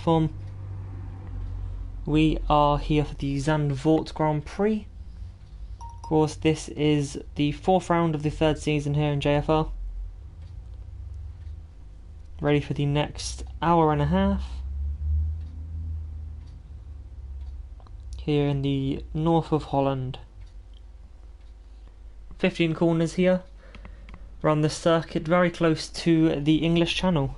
Form. We are here for the Zandvoort Grand Prix. Of course, this is the 4th round of the 3rd season here in JFR. Ready for the next hour and a half. Here in the north of Holland. 15 corners here. Around the circuit, very close to the English Channel.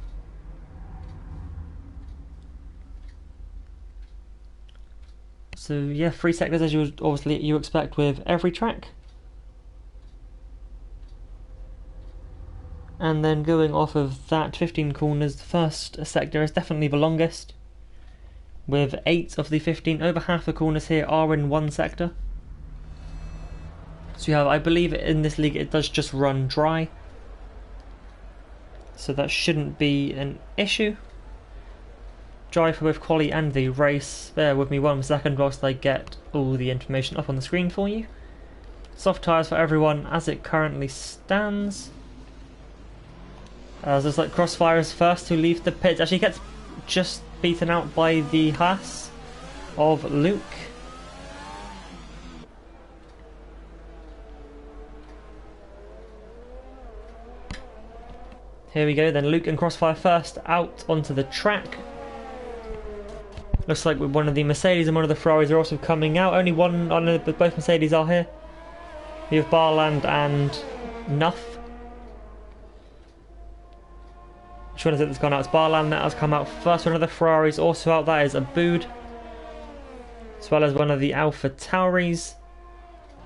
So yeah, 3 sectors as you expect with every track. And then going off of that 15 corners, the first sector is definitely the longest. With 8 of the 15, over half the corners here are in one sector. So you have, I believe in this league it does just run dry. So that shouldn't be an issue. Dry for both quali and the race. Bear with me 1 second whilst I get all the information up on the screen for you. Soft tyres for everyone as it currently stands. As there's like Crossfire's first to leave the pits. Actually gets just beaten out by the Haas of Luke. Here we go then, Luke and Crossfire first out onto the track. Looks like one of the Mercedes and one of the Ferraris are also coming out. Only one, but both Mercedes are here. We have Barland and Nuff. Which one is it that's gone out? It's Barland that has come out first. One of the Ferraris also out. That is Abood. As well as one of the Alpha Tauris.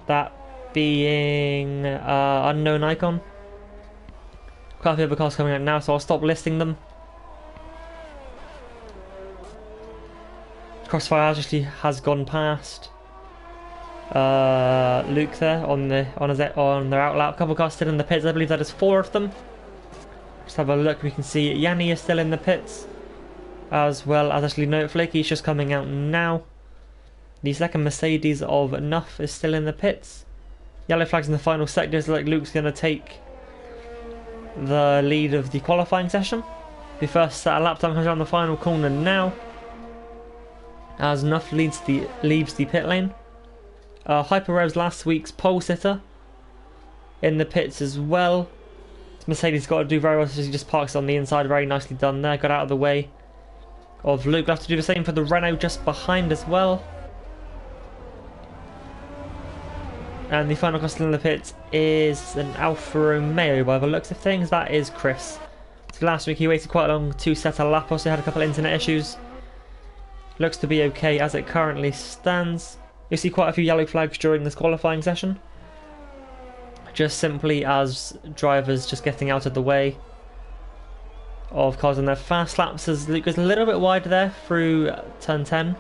That being Unknown Icon. Quite a few other cars coming out now, so I'll stop listing them. Crossfire actually has gone past Luke there on their outlap. A couple of cars still in the pits. I believe that is 4 of them. Just have a look. We can see Yanni is still in the pits, as well as actually no, Flaky's just coming out now. The second Mercedes of Nuff is still in the pits. Yellow flags in the final sectors. Like Luke's going to take the lead of the qualifying session. The first lap time comes around the final corner now, as Nuff leaves the pit lane. Hyperrev's last week's pole sitter in the pits as well. Mercedes got to do very well, so he just parks on the inside. Very nicely done there. Got out of the way of Luke. We'll have to do the same for the Renault just behind as well. And the final car still in the pits is an Alfa Romeo by the looks of things. That is Chris. So last week he waited quite long to set a lap. Also had a couple of internet issues. Looks to be okay as it currently stands. You'll see quite a few yellow flags during this qualifying session. Just simply as drivers just getting out of the way of cars on their fast laps, as Luke goes a little bit wide there through turn 10.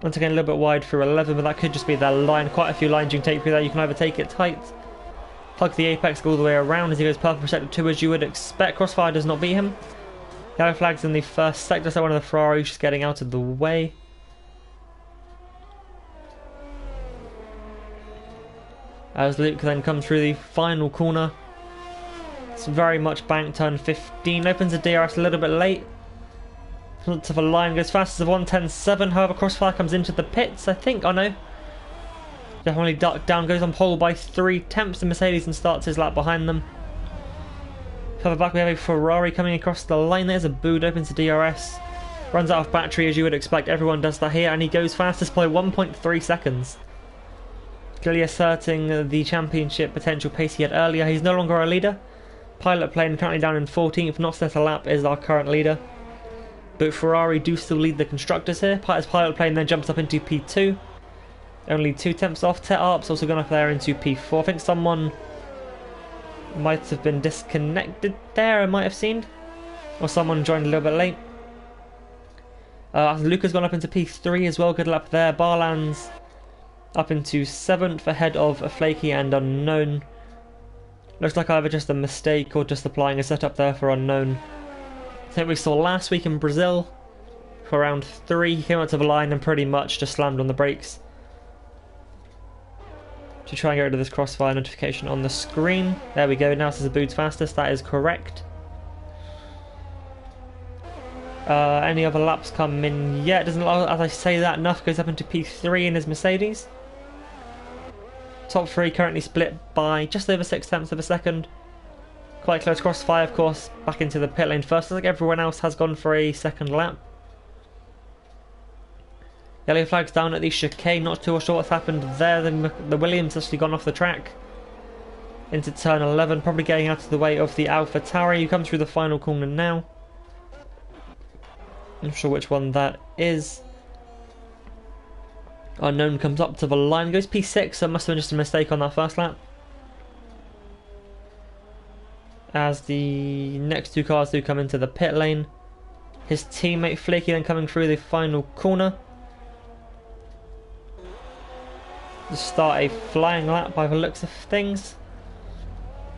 Once again a little bit wide through 11, but that could just be their line. Quite a few lines you can take through there. You can either take it tight, plug the apex, go all the way around as he goes perfect for sector 2 as you would expect. Crossfire does not beat him. Yellow flags in the first sector, so one of the Ferraris just getting out of the way. As Luke then comes through the final corner. It's very much banked, turn 15. Opens the DRS a little bit late. Lots of a line, goes fast as a 1:10.7. However, Crossfire comes into the pits, I think. Oh no. Definitely ducked down, goes on pole by 3 tenths the Mercedes and starts his lap behind them. Further back we have a Ferrari coming across the line. There's a Abood, opens the DRS. Runs out of battery as you would expect. Everyone does that here, and he goes fastest by 1.3 seconds. Clearly asserting the championship potential pace he had earlier. He's no longer our leader. Pilot plane currently down in 14th, not set a lap, is our current leader. But Ferrari do still lead the constructors here. Pilot plane then jumps up into P2. Only 2 tenths off. Tet Arp's also gone up there into P4. I think someone might have been disconnected there, I might have seen. Or someone joined a little bit late. Luca's gone up into P3 as well. Good lap there. Barland's up into 7th ahead of a Flaky and Unknown. Looks like either just a mistake or just applying a setup there for Unknown. I think we saw last week in Brazil for round 3. He came out to the line and pretty much just slammed on the brakes to try and get rid of this Crossfire notification on the screen. There we go. Now it says Abood's fastest. That is correct. Any other laps come in yet? Doesn't, as I say that, enough goes up into P3 in his Mercedes. Top 3 currently split by just over 6 tenths of a second. Quite close. Crossfire, of course, back into the pit lane first. I think everyone else has gone for a second lap. Yellow flag's down at the chicane. Not too sure what's happened there. The Williams actually gone off the track into turn 11, probably getting out of the way of the AlphaTauri, who comes through the final corner now. I'm not sure which one that is. Unknown comes up to the line, goes P6, so it must have been just a mistake on that first lap. As the next 2 cars do come into the pit lane. His teammate Flaky then coming through the final corner. To start a flying lap by the looks of things.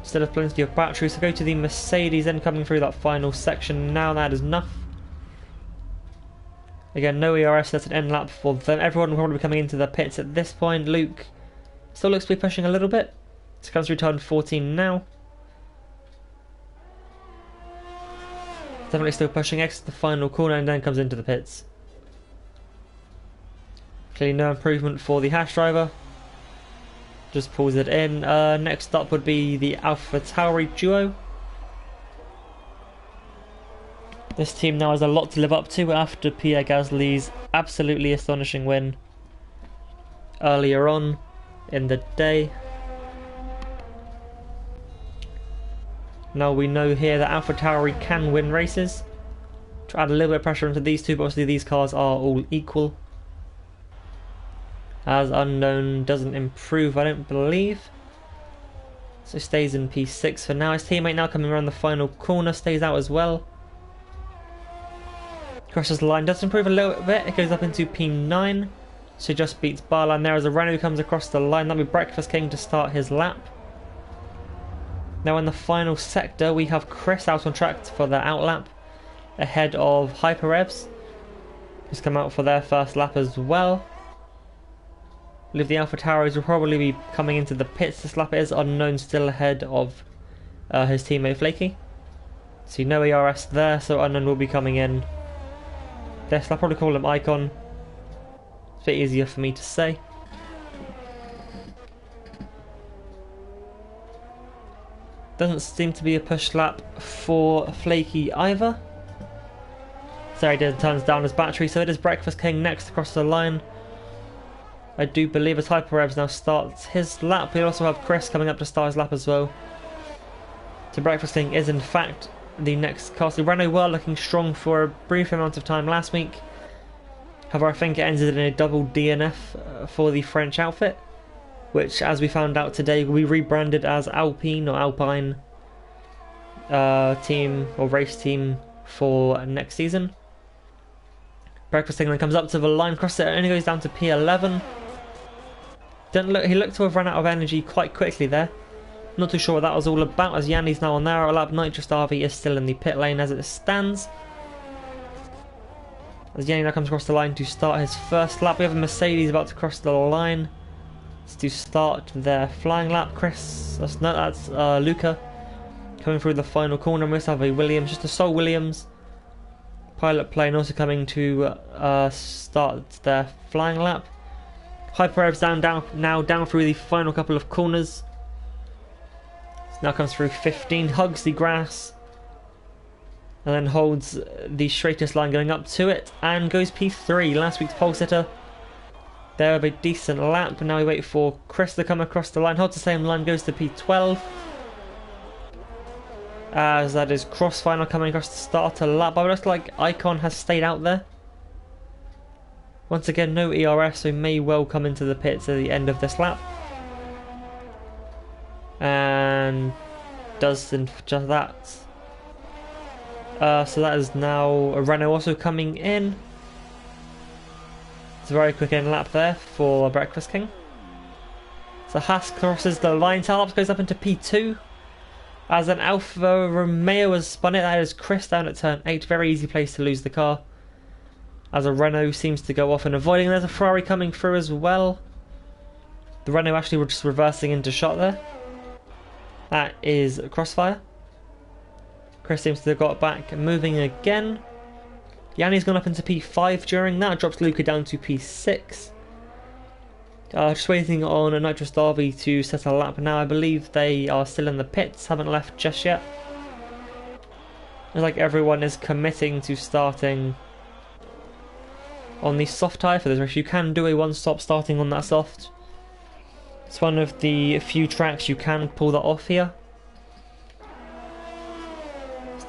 Still have plenty of battery, so go to the Mercedes then coming through that final section. Now that is enough. Again, no ERS, that's an end lap for them. Everyone will probably be coming into the pits at this point. Luke still looks to be pushing a little bit. So comes through turn 14 now. Definitely still pushing, exits the final corner and then comes into the pits. Clearly no improvement for the Hash driver. Just pulls it in. Next up would be the AlphaTauri duo. This team now has a lot to live up to after Pierre Gasly's absolutely astonishing win earlier on in the day. Now we know here that AlphaTauri can win races. To add a little bit of pressure into these two, but obviously these cars are all equal. As Unknown doesn't improve, I don't believe. So stays in P6 for now. His teammate now coming around the final corner, stays out as well. Crosses the line, does improve a little bit, it goes up into P9. So just beats Barline there as a Renault comes across the line. That'll be Breakfast King to start his lap. Now in the final sector we have Chris out on track for their outlap ahead of Hyperrevs, who's come out for their first lap as well. I believe the AlphaTauris will probably be coming into the pits this lap. It is Unknown still ahead of his teammate Flaky. So no ERS there, so Unknown will be coming in. This, I'll probably call him Icon. It's a bit easier for me to say. Doesn't seem to be a push lap for Flaky either. Sorry, he turns down his battery, so it is Breakfast King next across the line. I do believe as Hyperrevs now starts his lap. We also have Chris coming up to start his lap as well. So Breakfast King is in fact the next car. So Renault were looking strong for a brief amount of time last week. However, I think it ended in a double DNF for the French outfit, which, as we found out today, will be rebranded as Alpine or Alpine team or race team for next season. Breakfast King then comes up to the line, crosses it, only goes down to P11. He looked to have run out of energy quite quickly there. Not too sure what that was all about, as Yanni's now on their lap. Nitrous RV is still in the pit lane as it stands. As Yanni now comes across the line to start his first lap. We have a Mercedes about to cross the line to start their flying lap. That's Luca coming through the final corner. And we also have a Williams, just a sole Williams pilot plane also coming to start their flying lap. Hyperrevs now down through the final couple of corners. Now comes through 15, hugs the grass, and then holds the straightest line going up to it, and goes P3. Last week's pole sitter there with a decent lap. Now we wait for Chris to come across the line, holds the same line, goes to P12. As that is Crossfire now coming across the starter lap, but it looks like Icon has stayed out there. Once again, no ERS, so may well come into the pits at the end of this lap. And does just that. So that is now a Renault also coming in. It's a very quick end lap there for Breakfast King. So Haas crosses the line, Talps goes up into P2. As an Alfa Romeo has spun it, that is Chris down at turn 8. Very easy place to lose the car. As a Renault seems to go off and avoiding. There's a Ferrari coming through as well. The Renault actually were just reversing into shot there. That is Crossfire. Chris seems to have got back moving again. Yanni's gone up into P5 during that, drops Luca down to P6. Just waiting on a Nitrous Derby to set a lap now. I believe they are still in the pits, haven't left just yet. It's like everyone is committing to starting on the soft tyre for this race. You can do a one-stop starting on that soft. It's one of the few tracks you can pull that off here.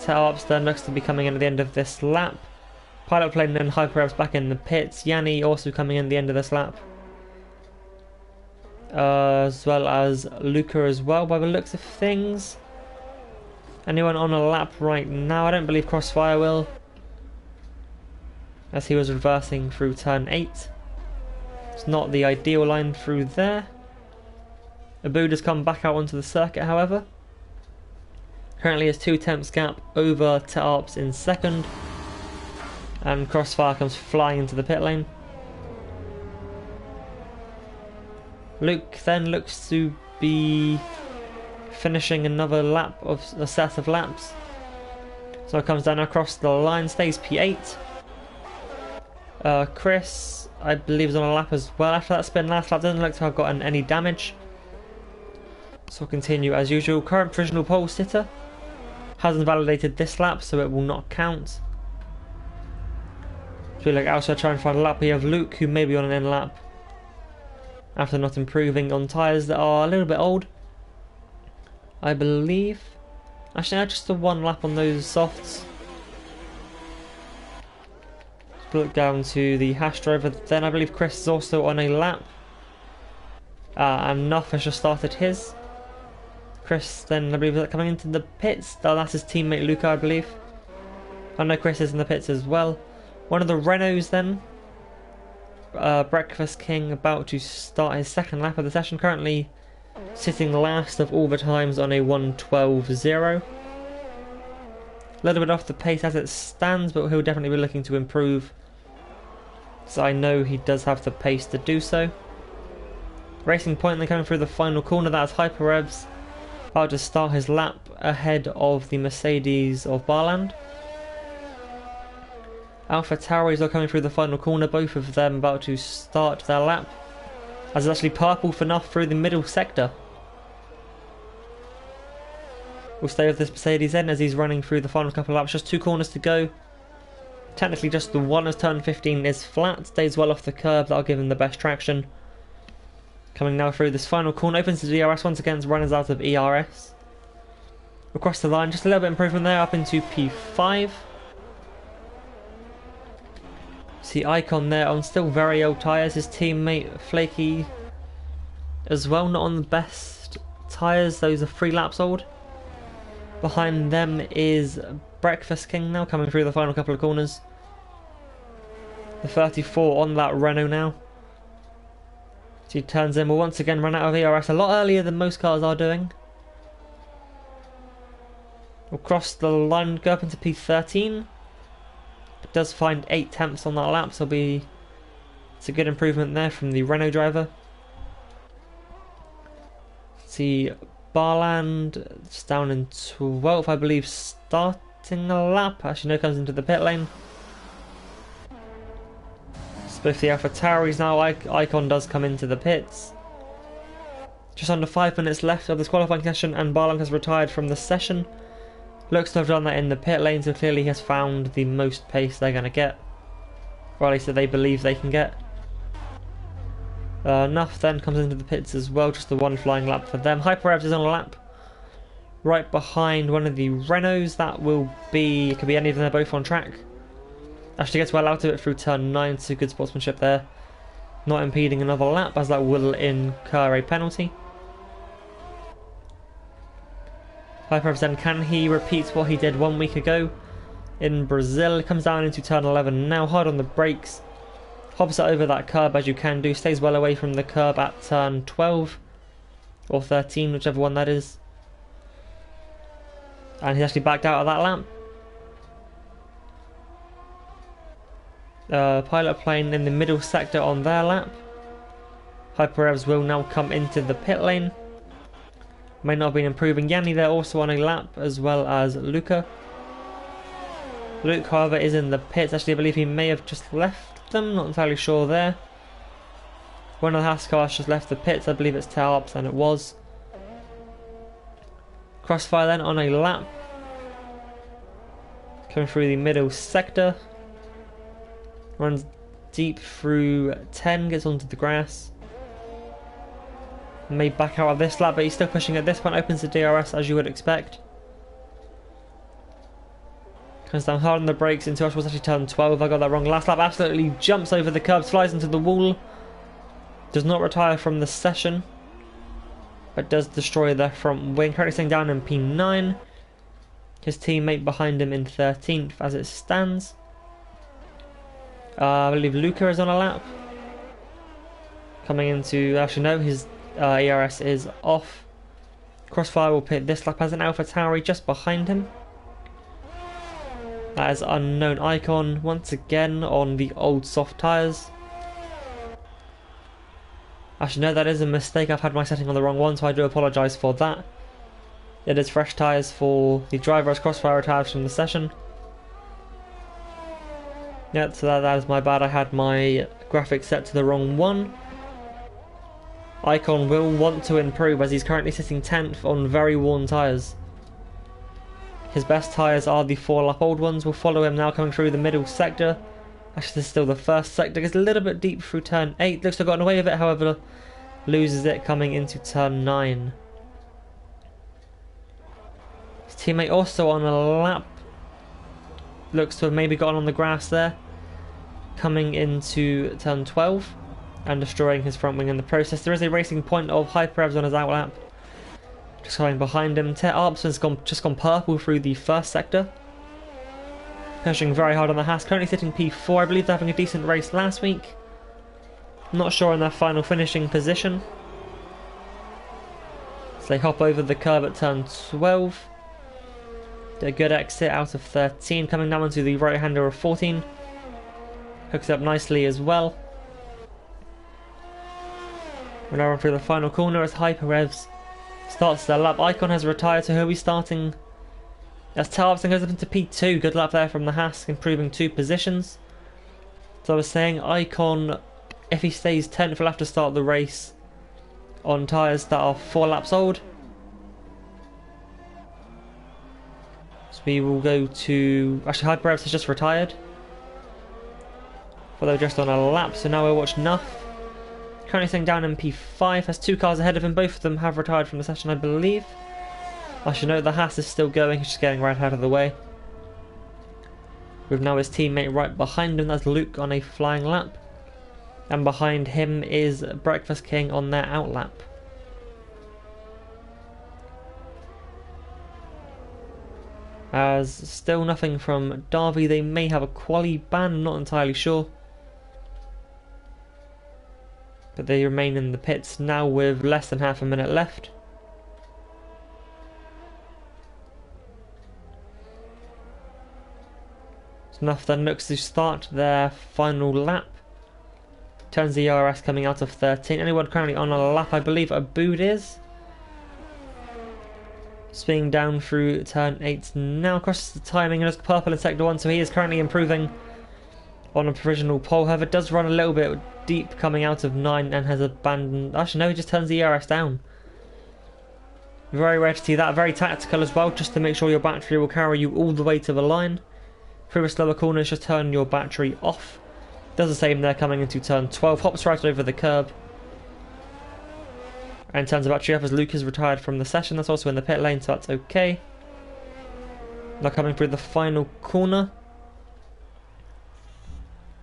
Tail-ups then looks to be coming in at the end of this lap. Pilot plane and Hyperrevs back in the pits. Yanni also coming in at the end of this lap. As well as Luca as well by the looks of things. Anyone on a lap right now? I don't believe Crossfire will, as he was reversing through turn 8. It's not the ideal line through there. Abu has come back out onto the circuit, however. Currently has 2 tenths gap over Tail-ups in second. And Crossfire comes flying into the pit lane. Luke then looks to be finishing another lap of a set of laps. So it comes down across the line, stays P8. Chris, I believe, is on a lap as well after that spin last lap. Doesn't look to have gotten any damage. So we'll continue as usual. Current provisional pole sitter hasn't validated this lap, so it will not count. I feel like also trying to find a lap. We have Luke, who may be on an end lap after not improving on tyres that are a little bit old, I believe. Actually, no, just the 1 lap on those softs. Let's look down to the hash driver. Then I believe Chris is also on a lap. And Nuff has just started his. Chris then, I believe, is coming into the pits. Oh, that's his teammate Luca, I believe. I know Chris is in the pits as well. One of the Renaults then. Breakfast King about to start his second lap of the session. Currently sitting last of all the times on a 1:12.0. A little bit off the pace as it stands, but he'll definitely be looking to improve. So I know he does have the pace to do so. Racing Point then coming through the final corner. That's Hyperrevs about to start his lap ahead of the Mercedes of Barland. Alpha Tauris are coming through the final corner, both of them about to start their lap. As it's actually purple for Nuff through the middle sector. We'll stay with this Mercedes then as he's running through the final couple of laps. Just 2 corners to go. Technically just the one as turn 15 is flat. Stays well off the curb, that'll give him the best traction. Coming now through this final corner, opens to DRS once again, runners out of ERS. Across the line, just a little bit of improvement there, up into P5. See Icon there on still very old tyres. His teammate Flaky as well, not on the best tyres. Those are 3 laps old. Behind them is Breakfast King now, coming through the final couple of corners. The 34 on that Renault now. She turns in, will once again run out of ERS a lot earlier than most cars are doing. We'll cross the line, go up into P13. It does find 8 tenths on that lap, so it's a good improvement there from the Renault driver. See Barland, it's down in 12th, I believe, starting a lap. Actually, no, comes into the pit lane. Both the Alpha Tauris now. Icon does come into the pits. Just under 5 minutes left of this qualifying session, and Barland has retired from the session. Looks to have done that in the pit lane, so clearly he has found the most pace they're going to get. Or at least that they believe they can get. Nuff then comes into the pits as well, just the 1 flying lap for them. Hyperrevs is on a lap right behind one of the Renaults. That will be, it could be any of them, they're both on track. Actually gets well out of it through turn 9, so good sportsmanship there. Not impeding another lap, as that will incur a penalty. Hyperrevs then, can he repeat what he did 1 week ago in Brazil? It comes down into turn 11 now, hard on the brakes. Hops it over that curb as you can do, stays well away from the curb at turn 12 or 13, whichever one that is. And he's actually backed out of that lap. Pilot plane in the middle sector on their lap. Hyperrevs will now come into the pit lane. May not have been improving. Yanni there also on a lap, as well as Luca. Luke, however, is in the pits. Actually, I believe he may have just left them. Not entirely sure there. One of the Haas cars just left the pits. I believe it's tail-ups, and it was. Crossfire then on a lap. Coming through the middle sector. Runs deep through 10, gets onto the grass. May back out of this lap, but he's still pushing at this point. Opens the DRS as you would expect. Comes down hard on the brakes into us. Was actually turn 12. I got that wrong last lap. Absolutely jumps over the curbs, flies into the wall. Does not retire from the session, but does destroy their front wing. Currently staying down in P9. His teammate behind him in 13th as it stands. I believe Luca is on a lap. Coming into... Actually no, his ERS is off. Crossfire will pit this lap as an Alpha Tauri just behind him. That is Unknown Icon once again on the old soft tyres. Actually no, that is a mistake. I've had my setting on the wrong one, so I do apologise for that. It is fresh tyres for the driver as Crossfire retires from the session. Yeah, so that is my bad. I had my graphics set to the wrong one. Icon will want to improve as he's currently sitting 10th on very worn tyres. His best tyres are the 4-lap old ones. We'll follow him now coming through the middle sector. Actually, this is still the first sector. Gets a little bit deep through turn 8. Looks to have gotten away with it, however, loses it coming into turn 9. His teammate also on a lap. Looks to have maybe gotten on the grass there. Coming into turn 12 and destroying his front wing in the process. There is a racing point of Hyperevs on his out lap. Just coming behind him. Ted Arpson's just gone purple through the first sector. Pushing very hard on the Haas. Currently sitting P4. I believe they're having a decent race last week. Not sure on their final finishing position. So they hop over the curb at turn 12. Did a good exit out of 13. Coming down onto the right hander of 14. Hooks up nicely as well. We're now on through the final corner as Hyperevs starts their lap. Icon has retired, so he'll be starting as Tarvson goes up into P2. Good lap there from the Haas, improving 2 positions. So I was saying, Icon, if he stays 10th, will have to start the race on tyres that are 4 laps old. So we will go to... Actually, Hyperevs has just retired. But they were just on a lap, so now we'll watch Nuff. Currently staying down in P5, has 2 cars ahead of him. Both of them have retired from the session, I believe. I should note the Haas is still going, he's just getting right out of the way. With now his teammate right behind him, that's Luke on a flying lap. And behind him is Breakfast King on their out lap. As still nothing from Derby, they may have a quali ban, I'm not entirely sure. But they remain in the pits now with less than half a minute left. Enough then looks to start their final lap. Turns the ERS coming out of 13. Anyone currently on a lap? I believe Abood is. Spinning down through turn 8 now. Crosses the timing and is purple in sector 1, so he is currently improving on a provisional pole. However, does run a little bit deep coming out of 9 and has abandoned... Actually, no, he just turns the ERS down. Very rare to see that. Very tactical as well, just to make sure your battery will carry you all the way to the line. Through a slower corner, just turn your battery off. Does the same there coming into turn 12. Hops right over the curb. And turns the battery up as Luke is retired from the session. That's also in the pit lane, so that's okay. Now coming through the final corner.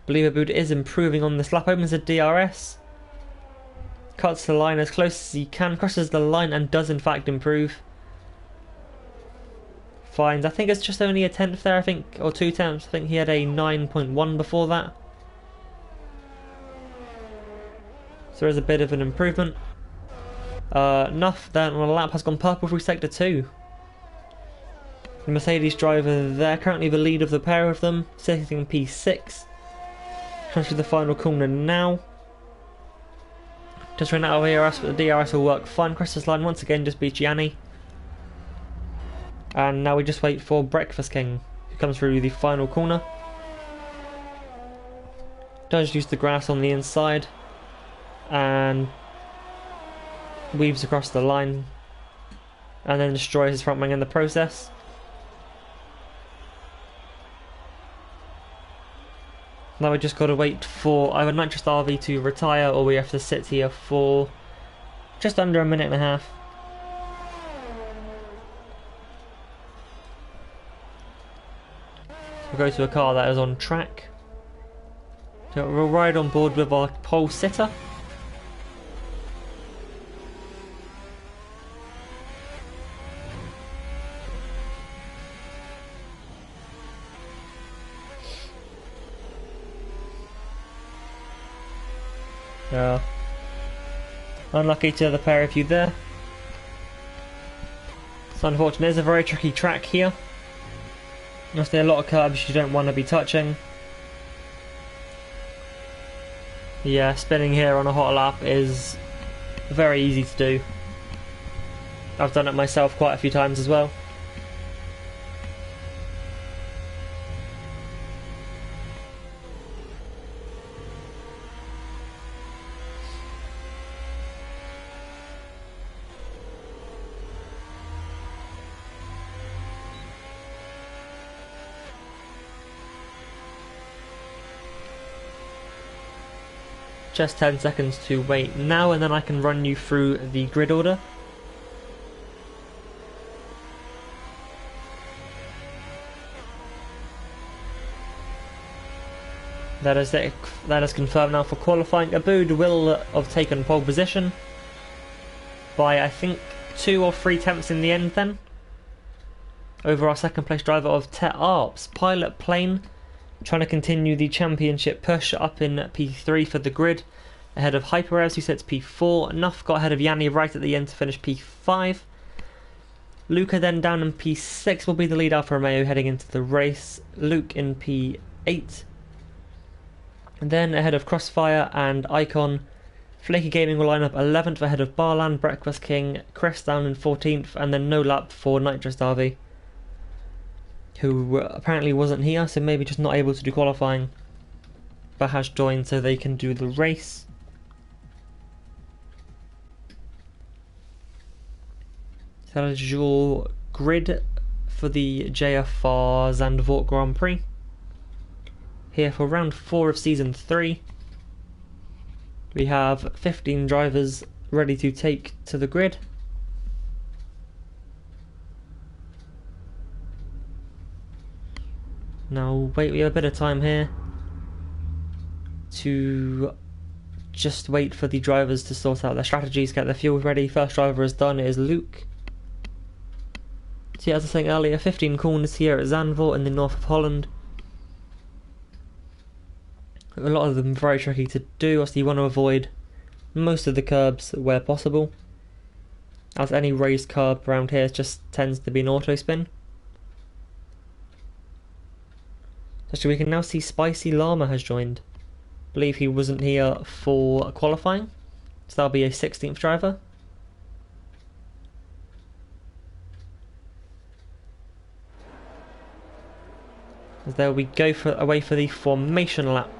Believe Abood is improving on this lap. Opens the DRS. Cuts the line as close as he can. Crosses the line and does in fact improve. Finds, I think it's just only a 10th there, I think, or 2 tenths. I think he had a 9.1 before that. So there is a bit of an improvement. Nuff then on a lap has gone purple through sector 2. The Mercedes driver there, currently the lead of the pair of them, sitting in P6. Comes through the final corner now. Just ran out of ERS, but the DRS will work fine. Crosses line once again, just beats Gianni. And now we just wait for Breakfast King, comes through the final corner. Does use the grass on the inside and weaves across the line and then destroys his front wing in the process. Now we just got to wait for either Nitrous RV to retire or we have to sit here for just under a minute and a half. We'll go to a car that is on track. So we'll ride on board with our pole sitter. Unlucky to the pair of you there. It's unfortunate. It's a very tricky track here. There's a lot of curbs you don't want to be touching. Yeah, spinning here on a hot lap is very easy to do. I've done it myself quite a few times as well. Just 10 seconds to wait now, and then I can run you through the grid order. That is it. That is confirmed now for qualifying. Aboud will have taken pole position by I think 2 or 3 tenths in the end then. Over our second place driver of Tet Arps. Pilot Plane trying to continue the championship push up in P3 for the grid, ahead of Hyperez who sits P4. Nuff got ahead of Yanni right at the end to finish P5. Luca then down in P6 will be the lead Alfa Romeo heading into the race. Luke in P8. And then ahead of Crossfire and Icon, Flaky Gaming will line up 11th ahead of Barland, Breakfast King, Chris down in 14th, and then no lap for Nitrous Darby, who apparently wasn't here, so maybe just not able to do qualifying, but has joined so they can do the race. So that is your grid for the JFR Zandvoort Grand Prix. Here for round 4 of season 3. We have 15 drivers ready to take to the grid. Now wait, we have a bit of time here to just wait for the drivers to sort out their strategies, get their fuel ready. First driver is done, it is Luke. So yeah, as I was saying earlier, 15 corners here at Zandvoort in the north of Holland. A lot of them very tricky to do, also you want to avoid most of the curbs where possible, as any raised curb around here just tends to be an auto spin. Actually, we can now see Spicy Llama has joined. I believe he wasn't here for qualifying, so that'll be a 16th driver. As there we go away for the formation lap.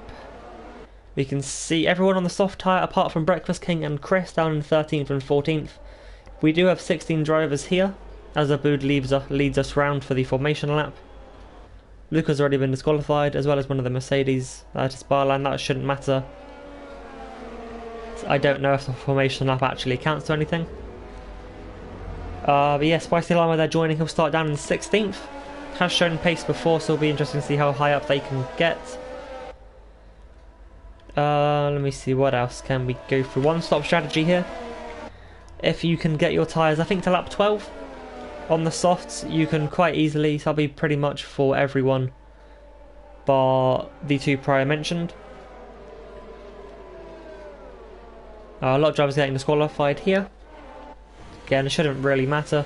We can see everyone on the soft tyre apart from Breakfast King and Chris down in 13th and 14th. We do have 16 drivers here, as Aboud leads us round for the formation lap. Luke has already been disqualified, as well as one of the Mercedes at Barland. That shouldn't matter. I don't know if the formation lap actually counts to anything. But yeah, Spicy Llama there joining. He'll start down in 16th. Has shown pace before, so it'll be interesting to see how high up they can get. Let me see, what else can we go through? One stop strategy here. If you can get your tyres, I think to lap 12 on the softs, you can quite easily, so that'll be pretty much for everyone bar the 2 prior mentioned. A lot of drivers getting disqualified here. Again, it shouldn't really matter.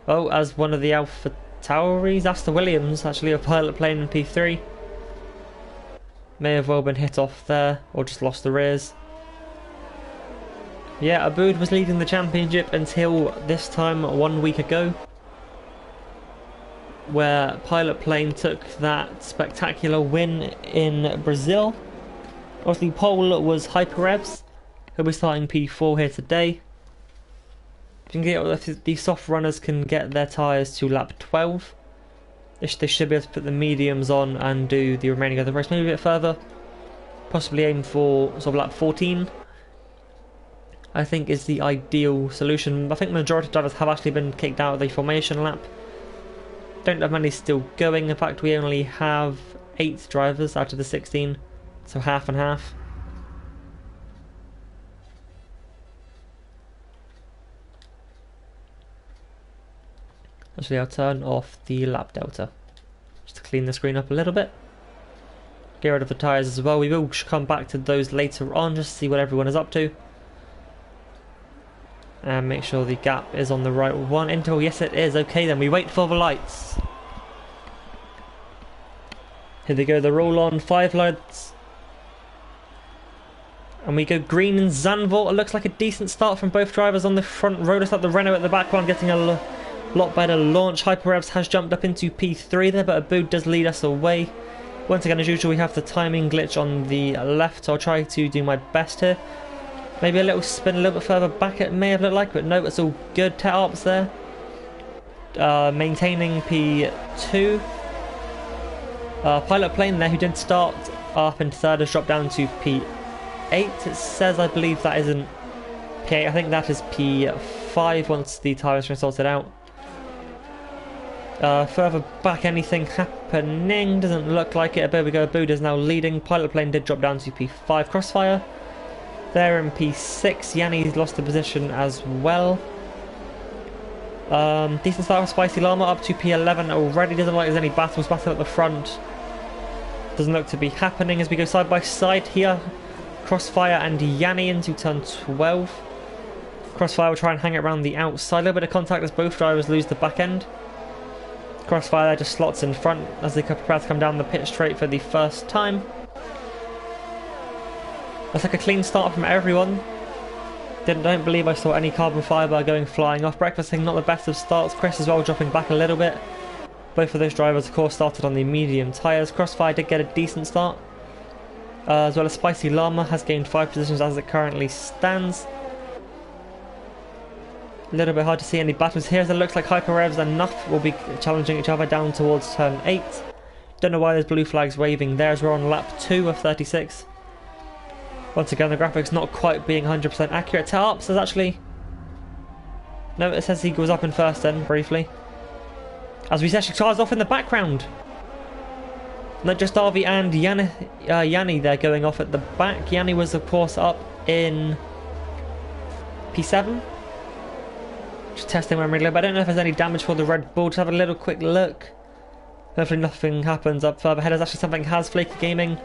Oh, as one of the Alpha Tauris, that's the Williams, actually a Pilot Plane in P3. May have well been hit off there, or just lost the rears. Yeah, Aboud was leading the championship until this time 1 week ago. where Pilot Plane took that spectacular win in Brazil. Obviously, pole was Hyperevs. He'll be starting P4 here today. If you can get, the soft runners can get their tyres to lap 12. They should be able to put the mediums on and do the remaining of the race maybe a bit further. Possibly aim for sort of lap 14. I think is the ideal solution. I think the majority of drivers have actually been kicked out of the formation lap. Don't have many still going. In fact, we only have 8 drivers out of the 16, so half and half. Actually, I'll turn off the lap delta just to clean the screen up a little bit. Get rid of the tyres as well. We will come back to those later on just to see what everyone is up to. And make sure the gap is on the right one. Until, yes it is. Okay then, we wait for the lights. Here they go, the roll on 5 lights. And we go green in Zandvoort. It looks like a decent start from both drivers on the front row. Looks like the Renault at the back one getting a lot better launch. Hyperevs has jumped up into P3 there, but Abu does lead us away. Once again, as usual, we have the timing glitch on the left, so I'll try to do my best here. Maybe a little spin a little bit further back it may have looked like, but no, it's all good. Tet ups there. Maintaining P2. Pilot Plane there, who did start up in third, has dropped down to P8. It says, I believe that isn't P8, I think that is P5 once the tyres are sorted out. Further back, anything happening? Doesn't look like it. There we go. Buda's now leading. Pilot Plane did drop down to P5. Crossfire there in P6. Yanni's lost the position as well. Decent start with Spicy Llama up to P11 already. Doesn't look like there's any battles battle at the front. Doesn't look to be happening as we go side by side here. Crossfire and Yanni into turn 12. Crossfire will try and hang it around the outside. A little bit of contact as both drivers lose the back end. Crossfire there just slots in front as they prepare to come down the pit straight for the first time. That's like a clean start from everyone. Don't believe I saw any carbon fibre going flying off. Breakfasting not the best of starts. Chris as well dropping back a little bit. Both of those drivers of course started on the medium tyres. Crossfire did get a decent start. As well as Spicy Llama has gained 5 positions as it currently stands. A little bit hard to see any battles here as it looks like Hyperevs and Nuff will be challenging each other down towards turn 8. Don't know why there's blue flags waving there as we're on lap 2 of 36. Once again, the graphics not quite being 100% accurate. Tet says actually... No, it says he goes up in first then, briefly. As we see actually cars off in the background. Not just Arvi and Yanni there going off at the back. Yanni was of course up in P7. Just testing memory a little bit. I don't know if there's any damage for the Red Bull. Just have a little quick look. Hopefully nothing happens up further ahead. There's actually something has Flaky Gaming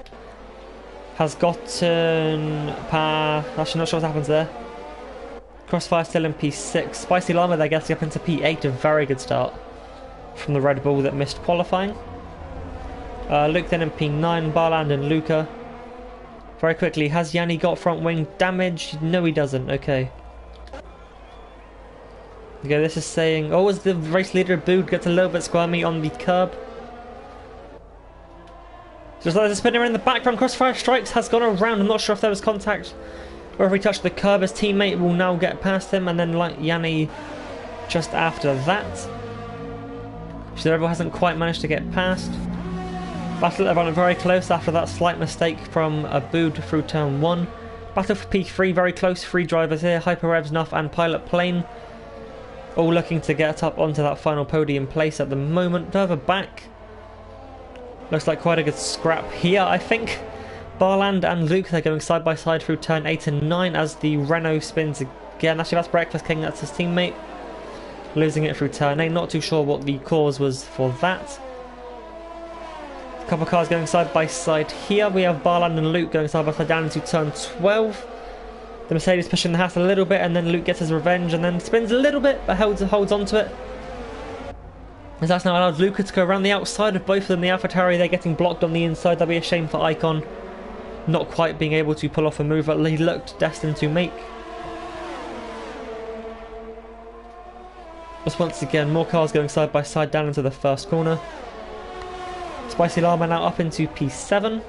has gotten past. Actually not sure what happens there. Crossfire still in P6. Spicy Llama there getting up into P8. A very good start from the Red Bull that missed qualifying. Luke then in P9. Barland and Luca. Very quickly, has Yanni got front wing damage? No, he doesn't. Okay. Okay, this is saying... Oh, as the race leader Bood gets a little bit squirmy on the curb. Just like there's a spinner in the background. Crossfire Strikes has gone around. I'm not sure if there was contact or if he touched the curb. His teammate will now get past him, and then like Yanni just after that. So everyone hasn't quite managed to get past. Battle everyone very close after that slight mistake from Abood through turn 1. Battle for P3 very close. 3 drivers here. Hyperevs, Nuff and Pilot Plane. All looking to get up onto that final podium place at the moment. Further back. Looks like quite a good scrap here, I think. Barland and Luke, they're going side by side through turn 8 and 9 as the Renault spins again. Actually, that's Breakfast King, that's his teammate. Losing it through turn 8. Not too sure what the cause was for that. A couple of cars going side by side here. We have Barland and Luke going side by side down into turn 12. The Mercedes pushing the Haas a little bit, and then Luke gets his revenge and then spins a little bit, but holds on to it. As that's now allowed Luca to go around the outside of both of them. The AlphaTauri, they're getting blocked on the inside. That'll be a shame for Icon not quite being able to pull off a move that he looked destined to make. Just once again, more cars going side by side down into the first corner. Spicy Llama now up into P7.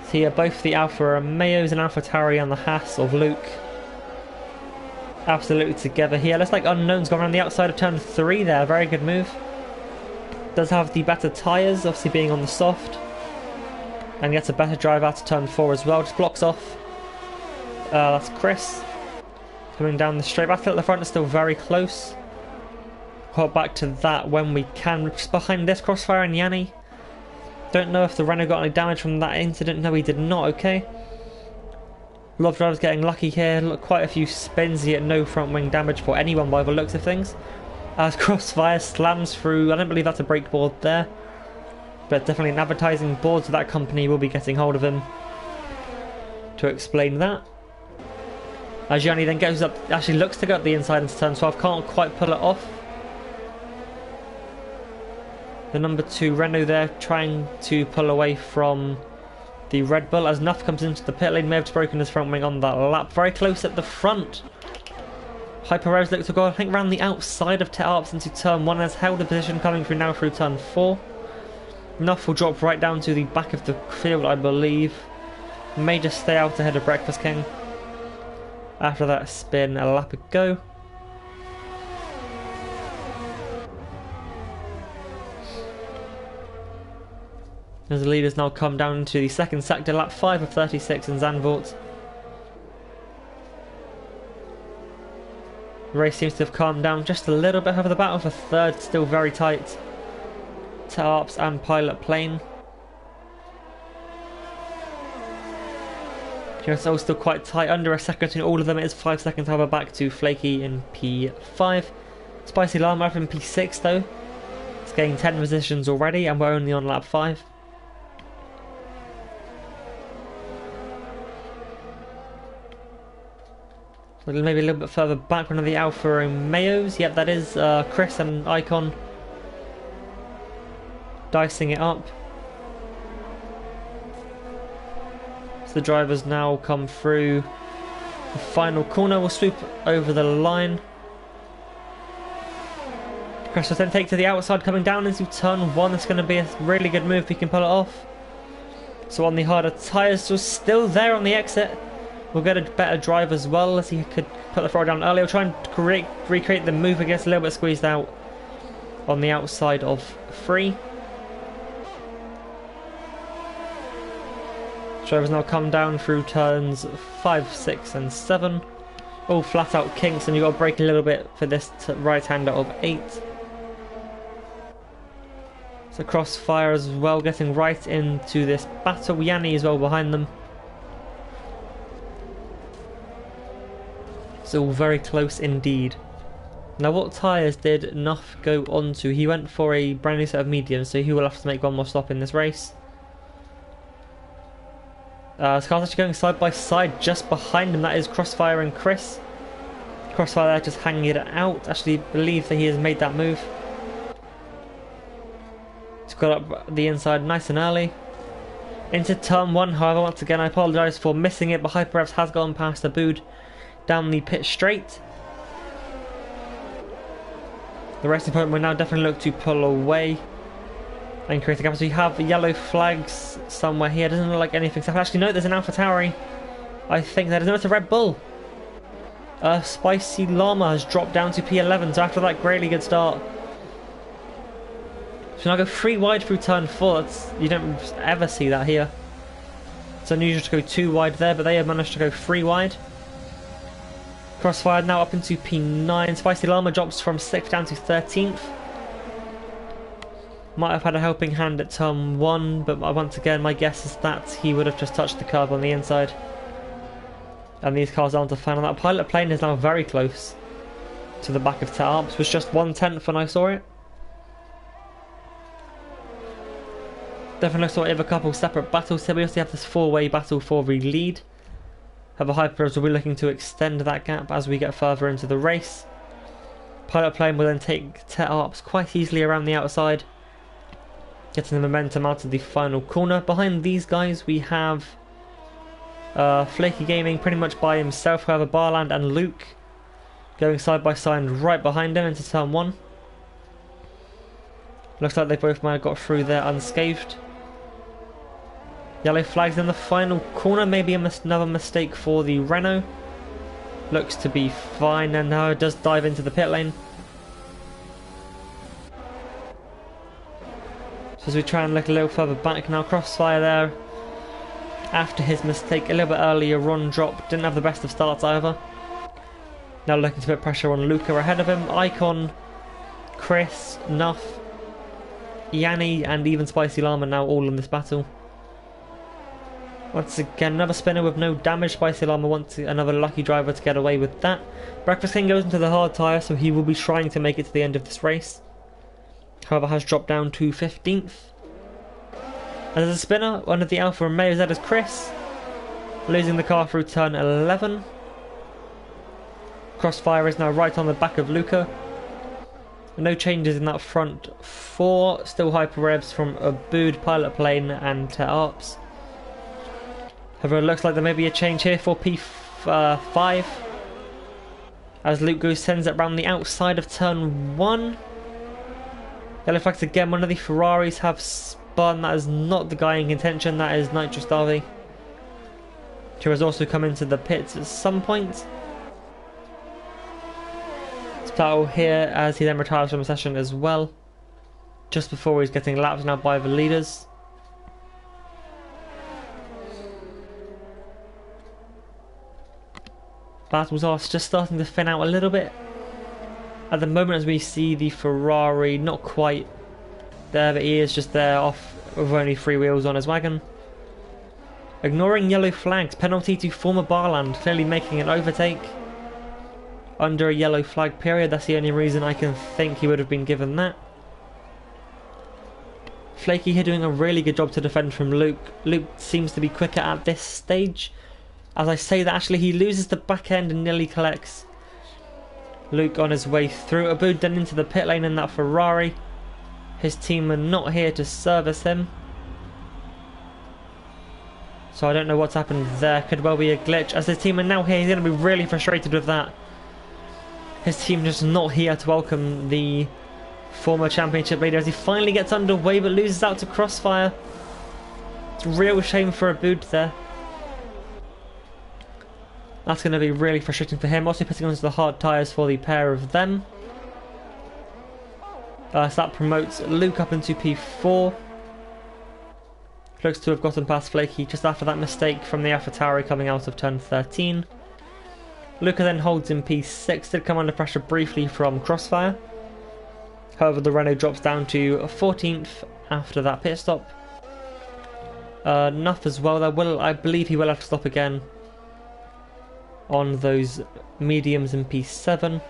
So here both the Alfa Romeos and Alpha Tauri and the Haas of Luke absolutely together here. Looks like Unknown's gone around the outside of turn 3 there. Very good move. Does have the better tyres, obviously being on the soft. And gets a better drive out to turn 4 as well. Just blocks off. That's Chris. Coming down the straight. Battle at the front is still very close. Hold back to that when we can. Just behind this, Crossfire and Yanni. Don't know if the Renault got any damage from that incident. No, he did not. Okay. A lot of drivers getting lucky here. Look, quite a few spins, yet no front wing damage for anyone by the looks of things. As Crossfire slams through, I don't believe that's a brake board there, but definitely an advertising board, so that company will be getting hold of him to explain that. As Yanni then goes up, actually looks to go up the inside into turn 12, can't quite pull it off. The number 2 Renault there trying to pull away from the Red Bull as Nuff comes into the pit lane. May have just broken his front wing on that lap. Very close at the front. Hyper Rose looks to go, I think, around the outside of Tet Arps into turn 1. Has held a position coming through now through turn 4. Nuff will drop right down to the back of the field, I believe. May just stay out ahead of Breakfast King. After that spin, a lap ago. As the leaders now come down to the second sector, lap 5 of 36 in Zandvoort. The race seems to have calmed down just a little bit. However, the battle for third still very tight. Tarps and Pilot Plane. It's all still quite tight, under a second between all of them. It is 5 seconds, however, back to Flaky in P5. Spicy Llama up in P6 though. It's gained 10 positions already and we're only on lap 5. So maybe a little bit further back, one of the Alfa Romeos. Yep, that is Chris and Icon dicing it up. So the drivers now come through the final corner. We'll swoop over the line. Chris will then take to the outside, coming down into turn 1. It's going to be a really good move if he can pull it off. So on the harder tyres, so still there on the exit. We'll get a better drive as well, as he could put the throttle down earlier. We'll try and recreate the move. It gets a little bit squeezed out on the outside of 3. Drivers now come down through turns 5, 6 and 7. All flat out kinks, and you've got to brake a little bit for this right-hander of 8. So Crossfire as well, getting right into this battle. Yanni as well behind them. It's all very close indeed. Now what tyres did Nuff go onto? He went for a brand new set of mediums, so he will have to make one more stop in this race. This car's actually going side by side just behind him. That is Crossfire and Chris. Crossfire there just hanging it out. Actually believe that he has made that move. He's got up the inside nice and early. Into turn 1, however, once again I apologise for missing it, but HyperRevs has gone past Abood down the pit straight. The racing opponent will now definitely look to pull away and create a gap. So you have yellow flags somewhere here. Doesn't look like anything's happened. Actually, no, there's an Alpha Tauri. I think that is. No, it's a Red Bull. Spicy Llama has dropped down to P11. So after that really good start, so now go 3 wide through turn 4. You don't ever see that here. It's unusual to go 2 wide there, but they have managed to go 3 wide. Crossfire now up into P9. Spicy Llama drops from 6th down to 13th. Might have had a helping hand at turn 1, but once again my guess is that he would have just touched the curb on the inside. And these cars aren't a fan of that. Pilot Plane is now very close to the back of Tet Arps. Was just 1/10 when I saw it. Definitely looks like we have a couple separate battles here. We also have this 4-way battle for the lead. However, HyperRevs will be looking to extend that gap as we get further into the race. Pilot Plane will then take Tet Arps quite easily around the outside, getting the momentum out of the final corner. Behind these guys we have Flaky Gaming pretty much by himself. However, Barland and Luke going side by side right behind him into turn 1. Looks like they both might have got through there unscathed. Yellow flags in the final corner, maybe another mistake for the Renault. Looks to be fine, and now it does dive into the pit lane. So as we try and look a little further back now, Crossfire there, after his mistake a little bit earlier on drop, didn't have the best of starts either. Now looking to put pressure on Luca ahead of him. Icon, Chris, Nuff, Yanni and even Spicy Llama now all in this battle. Once again, another spinner with no damage. Spicy Llama wants another lucky driver to get away with that. Breakfast King goes into the hard tyre, so he will be trying to make it to the end of this race. However, has dropped down to 15th. And as a spinner, one of the Alfa Romeos, that is Chris, losing the car through turn 11. Crossfire is now right on the back of Luca. No changes in that front 4. Still hyper revs from Abood, Pilot Plane and Arps. However, it looks like there may be a change here for P5. As Luke Goose sends it round the outside of turn 1. Yellow flags again, one of the Ferraris have spun. That is not the guy in contention, that is Nitrous Darby, who has also come into the pits at some point. Battle here as he then retires from the session as well, just before he's getting lapped now by the leaders. Battles are just starting to thin out a little bit at the moment, as we see the Ferrari not quite there, but he is just there off with only 3 wheels on his wagon. Ignoring yellow flags, penalty to former Barland, clearly making an overtake under a yellow flag period. That's the only reason I can think he would have been given that. Flaky here doing a really good job to defend from Luke. Luke seems to be quicker at this stage. As I say that, actually he loses the back end and nearly collects Luke on his way through. Abood then into the pit lane in that Ferrari. His team are not here to service him, so I don't know what's happened there. Could well be a glitch. As his team are now here, he's going to be really frustrated with that. His team just not here to welcome the former championship leader as he finally gets underway but loses out to Crossfire. It's a real shame for Abood there. That's going to be really frustrating for him. Also putting onto the hard tyres for the pair of them. So that promotes Luke up into P4. Looks to have gotten past Flaky just after that mistake from the AlphaTauri coming out of turn 13. Luca then holds in P6, did come under pressure briefly from Crossfire. However, the Renault drops down to 14th after that pit stop. Nuff as well, I believe he will have to stop again on those mediums in P7.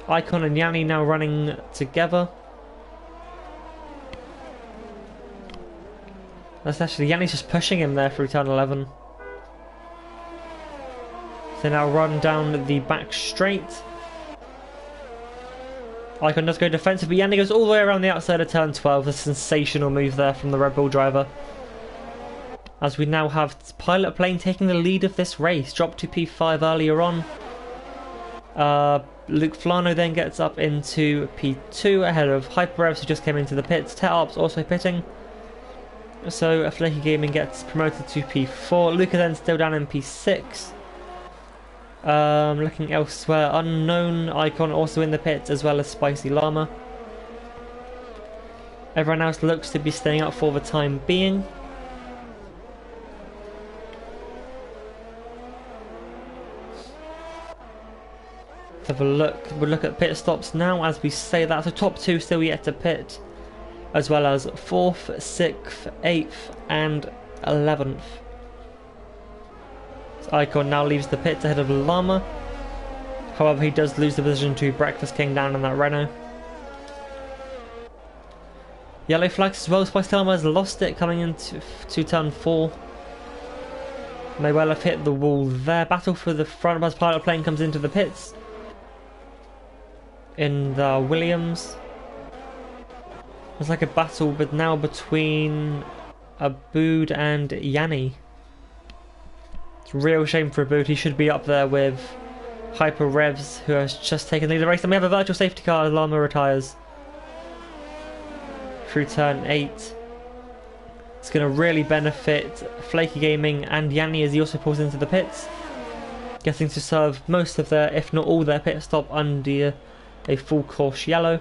Icon and Yanni now running together. That's actually, Yanni's just pushing him there through turn 11. So now run down the back straight. Icon does go defensive, but Yanni goes all the way around the outside of turn 12. A sensational move there from the Red Bull driver. As we now have Pilot Plane taking the lead of this race, dropped to P5 earlier on. Luke Flano then gets up into P2 ahead of Hyperrevs, who just came into the pits. Arps also pitting. So Flaky Gaming gets promoted to P4. Luca then still down in P6. Looking elsewhere, Unknown Icon also in the pits, as well as Spicy Llama. Everyone else looks to be staying up for the time being. Let's have a look. We'll look at pit stops now as we say that. So top 2 still yet to pit, as well as 4th, 6th, 8th and 11th. Icon now leaves the pits ahead of Llama. However, he does lose the position to Breakfast King down in that Renault. Yellow flags as well. Spice Llama has lost it coming into turn 4. May well have hit the wall there. Battle for the front as Pilot Plane comes into the pits in the Williams. It's like a battle, but now between Abood and Yanni. It's a real shame for Abood. He should be up there with Hyper Revs, who has just taken the lead of the race. And we have a virtual safety car as Lama retires through turn 8. It's going to really benefit Flaky Gaming and Yanni as he also pulls into the pits, getting to serve most of their, if not all their pit stop under a full course yellow.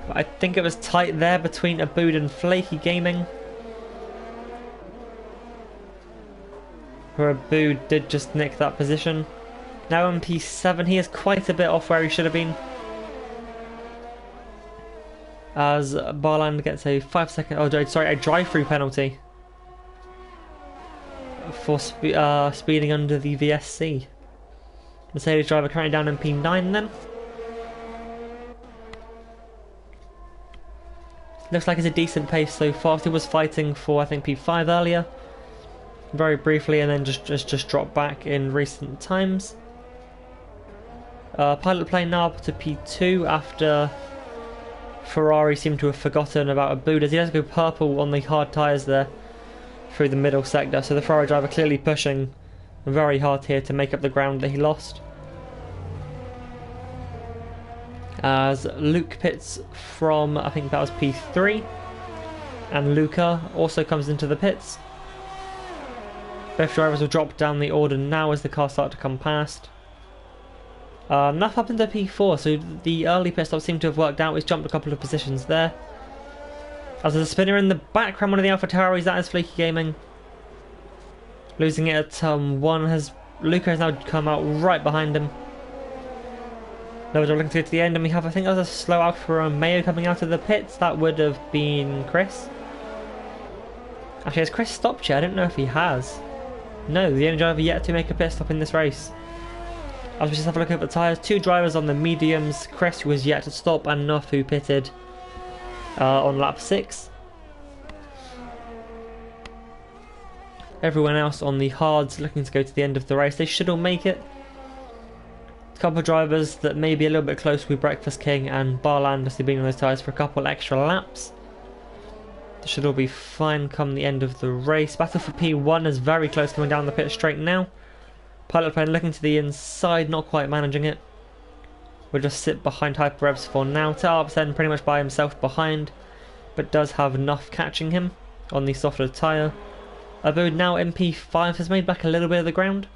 But I think it was tight there between Abood and Flaky Gaming, where Abood did just nick that position. Now in P7, he is quite a bit off where he should have been, as Barland gets a 5-second, oh sorry, a drive-through penalty for speeding under the VSC. Mercedes driver currently down in P9 then. Looks like it's a decent pace so far. He was fighting for, I think, P5 earlier, very briefly, and then just dropped back in recent times. Pilot plane now up to P2 after Ferrari seemed to have forgotten about Abood, as he does go purple on the hard tyres there through the middle sector. So the Ferrari driver clearly pushing very hard here to make up the ground that he lost. As Luke pits from, I think that was P3, and Luca also comes into the pits. Both drivers will drop down the order now as the cars start to come past. Enough up into P4, so the early pit stop seemed to have worked out. He's jumped a couple of positions there. As there's a spinner in the background, one of the AlphaTauris, that is Flaky Gaming. Losing it at turn 1, Luca has now come out right behind him. Now we're looking to go to the end, and we have, I think, there's a slow Alfa Romeo coming out of the pits. That would have been Chris. Actually, has Chris stopped yet? I don't know if he has. No, the only driver yet to make a pit stop in this race. As we just have a look at the tyres, 2 drivers on the mediums, Chris who was yet to stop, and Nuff who pitted on lap 6. Everyone else on the hards looking to go to the end of the race. They should all make it. A couple of drivers that may be a little bit close with Breakfast King and Barland, as they've been on those tyres for a couple extra laps. They should all be fine come the end of the race. Battle for P1 is very close, coming down the pit straight now. Pilot plane looking to the inside, not quite managing it. We'll just sit behind Hyper Revs for now. Tarpsen pretty much by himself behind, but does have enough catching him on the softer tyre. Abood now in P5 has made back a little bit of the ground,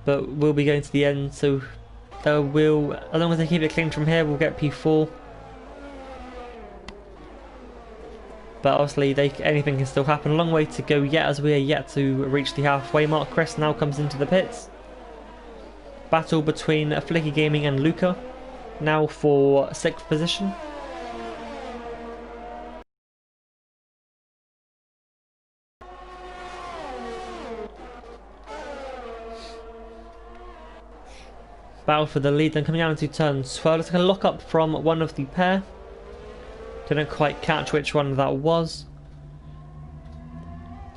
but we'll be going to the end, so we'll, as long as they keep it clean from here, we'll get P4. But obviously anything can still happen. A long way to go yet, as we are yet to reach the halfway mark. Chris now comes into the pits. Battle between Flicky Gaming and Luca, now for 6th position. Battle for the lead, then coming down into turn 12. Let's get a lock up from one of the pair. Didn't quite catch which one that was.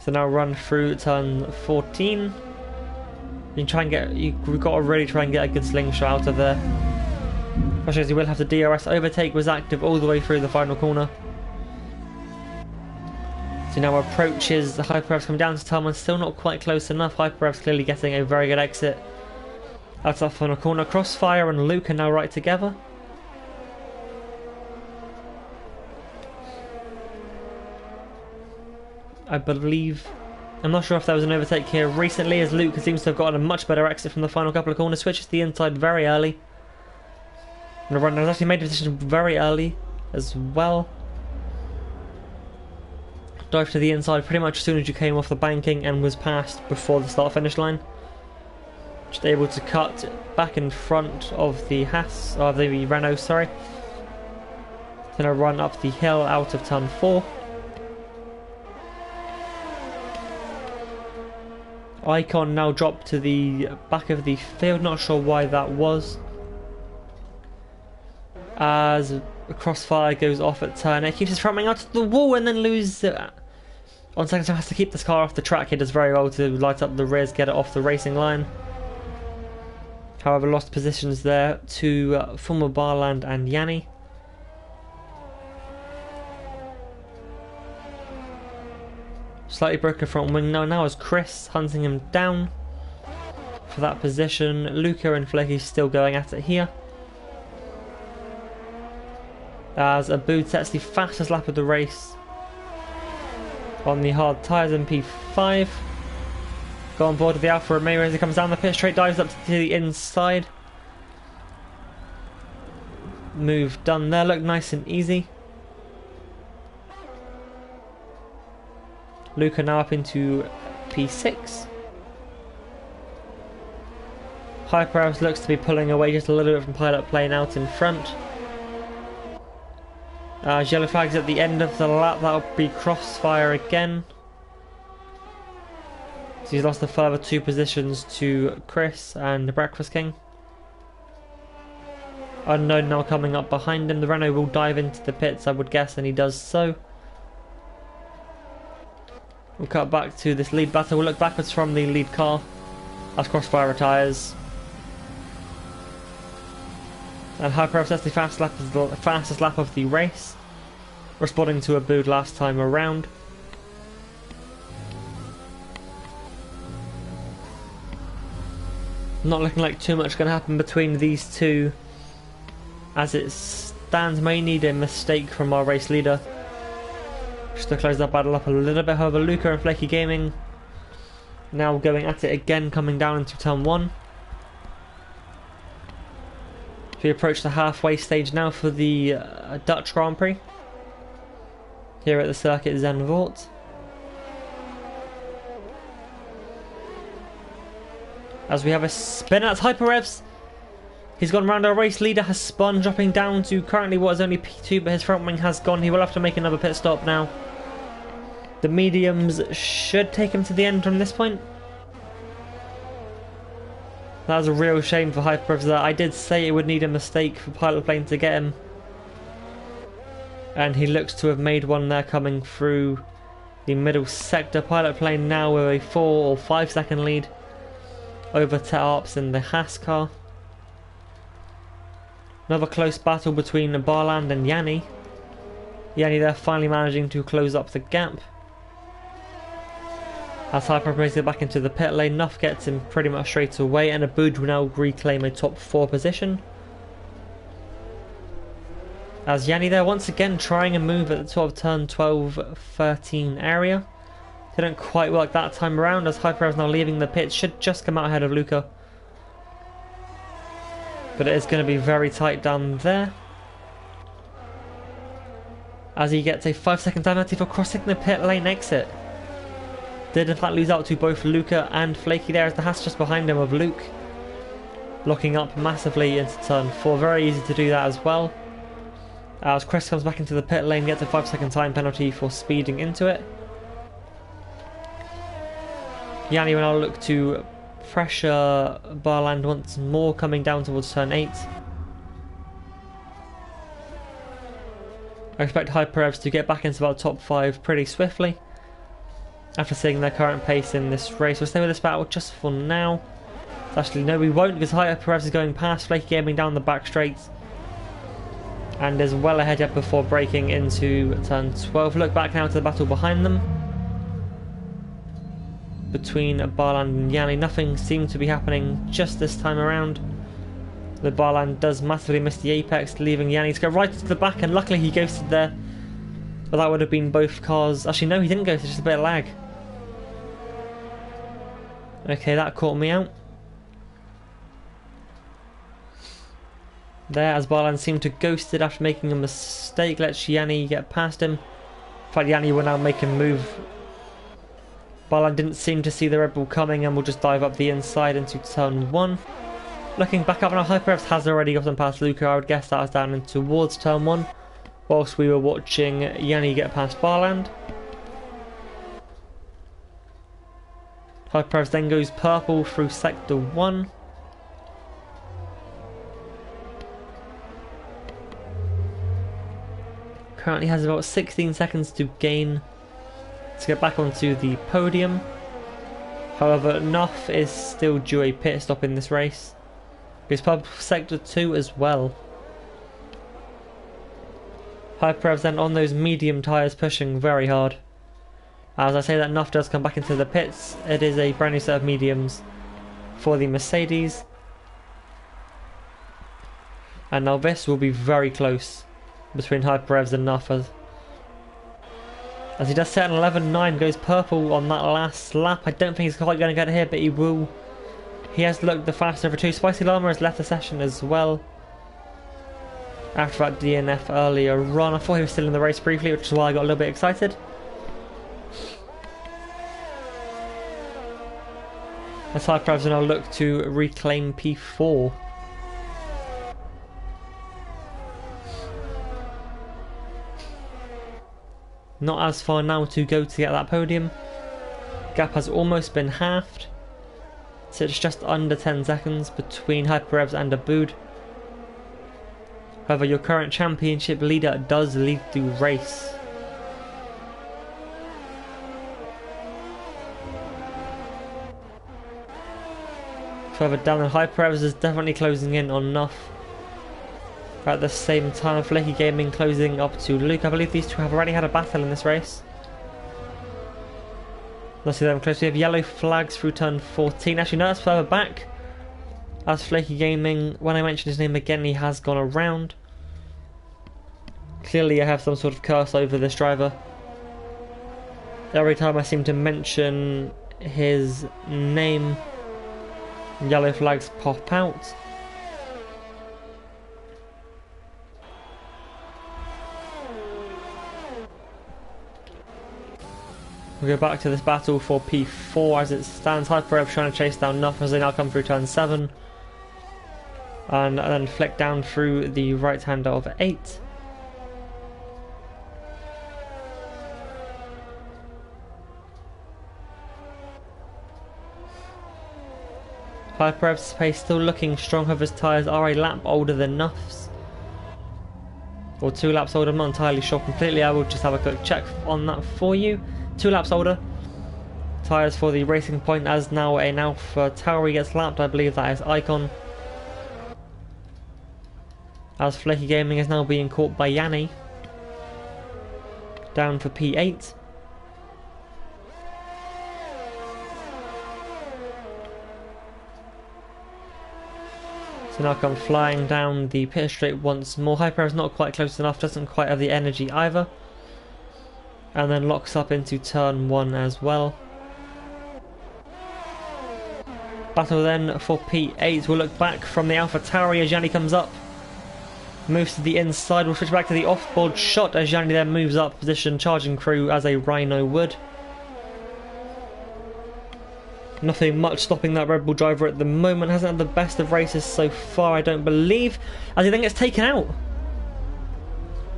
So now run through turn 14. You try and we've got to really try and get a good slingshot out of there. Especially as you will have the DRS overtake was active all the way through the final corner. So now approaches the Hyper Revs, coming down to turn 1, still not quite close enough. Hyper Revs clearly getting a very good exit out of that final corner. Crossfire and Luke are now right together. I believe, I'm not sure if there was an overtake here recently, as Luke seems to have gotten a much better exit from the final couple of corners. Switches to the inside very early. And the runner has actually made a decision very early as well. Dive to the inside pretty much as soon as you came off the banking, and was passed before the start finish line. Just able to cut back in front of the the Renault, sorry. Then a run up the hill out of turn 4. Icon now dropped to the back of the field, not sure why that was. As Crossfire goes off at turn 8, keeps his front wing out to the wall and then loses it. On second time has to keep this car off the track. He does very well to light up the rears, get it off the racing line. However, lost positions there to former Barland and Yanni. Slightly broken front wing now as Chris hunting him down for that position. Luca and Flecky still going at it here. As Aboud sets the fastest lap of the race on the hard tyres in P5. Go on board with the Alfa Romeo as he comes down the pit straight, dives up to the inside. Move done there, look nice and easy. Luca now up into P6. Hyperhouse looks to be pulling away just a little bit from Pilot Plane out in front. Yellow flags at the end of the lap, that'll be crossfire again. So he's lost a further 2 positions to Chris and the Breakfast King. Unknown now coming up behind him. The Renault will dive into the pits, I would guess, and he does so. We'll cut back to this lead battle. We'll look backwards from the lead car as Crossfire retires. And Hyper sets the fastest lap of the race, responding to Aboud last time around. Not looking like too much going to happen between these two. As it stands, may need a mistake from our race leader just to close that battle up a little bit. However, Luca and Flaky Gaming now going at it again, coming down into turn 1. We approach the halfway stage now for the Dutch Grand Prix here at the circuit Zandvoort. As we have a spin at Hyperrevs. He's gone round our race leader, has spun, dropping down to currently what is only P2, but his front wing has gone. He will have to make another pit stop now. The mediums should take him to the end from this point. That was a real shame for Hyperrevs there. I did say it would need a mistake for Pilot Plane to get him. And he looks to have made one there coming through the middle sector. Pilot Plane now with a 4 or 5 second lead over Arps in the Haas car. Another close battle between Barland and Yanni. Yanni there finally managing to close up the gap. As Hyper makes it back into the pit lane, Nuff gets him pretty much straight away, and Aboud will now reclaim a top 4 position. As Yanni there once again trying a move at the top of turn 12-13 area. Didn't quite work that time around, as Hyper is now leaving the pit, should just come out ahead of Luca. But it is going to be very tight down there. As he gets a 5-second penalty for crossing the pit lane exit. Did in fact lose out to both Luca and Flaky there, as the Haas just behind him of Luke. Locking up massively into turn 4. Very easy to do that as well. As Chris comes back into the pit lane, gets a 5-second time penalty for speeding into it. Yanni will now look to pressure Barland once more, coming down towards turn 8. I expect Hyperevs to get back into about top 5 pretty swiftly after seeing their current pace in this race. We'll stay with this battle just for now. Actually, no, we won't, because Hyperevs is going past Flaky Gaming down the back straights and is well ahead yet before breaking into turn 12. Look back now to the battle behind them between Barland and Yanni. Nothing seemed to be happening just this time around. The Barland does massively miss the apex, leaving Yanni to go right to the back, and luckily he ghosted there. But that would have been both cars. Actually, no, he didn't ghost, it's just a bit of lag. Okay, that caught me out. There, as Barland seemed to ghost it after making a mistake, lets Yanni get past him. In fact, Yanni will now make a move. Barland didn't seem to see the Red Bull coming and will just dive up the inside into turn 1. Looking back up now, Hyperevs has already gotten past Luca. I would guess that was down in towards turn 1, whilst we were watching Yanni get past Barland. Hyperevs then goes purple through sector 1. Currently has about 16 seconds to gain to get back onto the podium. However, Nuff is still due a pit stop in this race. He's purple sector 2 as well. Hyperevs then on those medium tyres pushing very hard As I say that, Nuff does come back into the pits. It is a brand new set of mediums for the Mercedes. And now this will be very close between Hyperevs and Nuff, as he does set an 11.9, goes purple on that last lap. I don't think he's quite going to get it here, but he will. He has looked the faster of the two. Spicy Llama has left the session as well after that DNF earlier on. I thought he was still in the race briefly, which is why I got a little bit excited. As Hyperevs now look to reclaim P4. Not as far now to go to get that podium. Gap has almost been halved. So it's just under 10 seconds between Hyperevs and Abood. However, your current championship leader does lead the race. Further down, the Hyperevs is definitely closing in on Nuff. At the same time, Flaky Gaming closing up to Luke. I believe these two have already had a battle in this race. Let's see them close. We have yellow flags through turn 14. Actually, no, that's further back. As Flaky Gaming, when I mention his name again, he has gone around. Clearly, I have some sort of curse over this driver. Every time I seem to mention his name, yellow flags pop out. We'll go back to this battle for P4 as it stands. Hyperev trying to chase down Nuff as they now come through turn 7. And then flick down through the right hander of 8. Hyperev's pace still looking strong, however his tyres are a lap older than Nuff's. Or 2 laps older, I'm not entirely sure completely. I will just have a quick check on that for you. 2 laps older. Tyres for the Racing Point as now an Alpha Tauri gets lapped. I believe that is Icon. As Flaky Gaming is now being caught by Yanni. Down for P8. So now come flying down the pit straight once more. Hyper is not quite close enough, doesn't quite have the energy either. And then locks up into turn 1 as well. Battle then for P8. We'll look back from the Alpha Tauri as Yanni comes up. Moves to the inside. We'll switch back to the off-board shot as Yanni then moves up position, charging crew as a Rhino would. Nothing much stopping that Red Bull driver at the moment. Hasn't had the best of races so far, I don't believe. As he then gets taken out.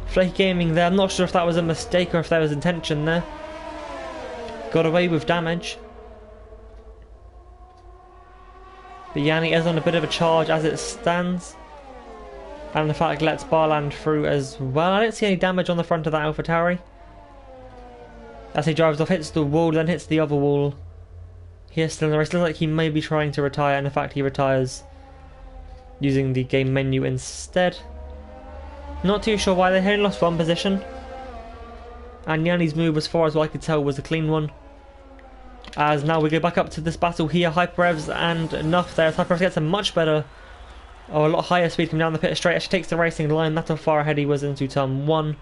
Flaky Gaming there. I'm not sure if that was a mistake or if there was intention there. Got away with damage. But Yanni is on a bit of a charge as it stands. And the fact lets Barland through as well. I don't see any damage on the front of that Alpha Tauri. As he drives off, hits the wall, then hits the other wall. He is still in the race. Looks like he may be trying to retire, and in fact he retires using the game menu instead. Not too sure why. They only lost 1 position. And Yanni's move, as far as I could tell, was a clean one. As now we go back up to this battle here. Hyperevs and Nuff there. As Hyperevs gets a much better, or a lot higher speed coming down the pit straight. Actually takes the racing line. That's how far ahead he was into turn 1.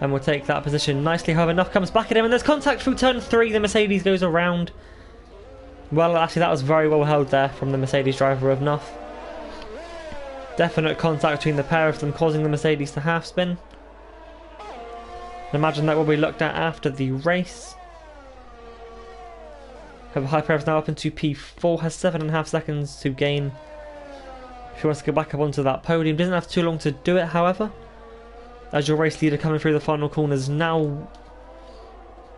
And we'll take that position nicely. However, Nuff comes back at him and there's contact through turn 3. The Mercedes goes around. Well, actually that was very well held there from the Mercedes driver of Nuff. Definite contact between the pair of them, causing the Mercedes to half spin. Imagine that will be looked at after the race. However, Hyperev's now up into P4, has 7.5 seconds to gain if he wants to go back up onto that podium. Doesn't have too long to do it, however. As your race leader coming through the final corners now.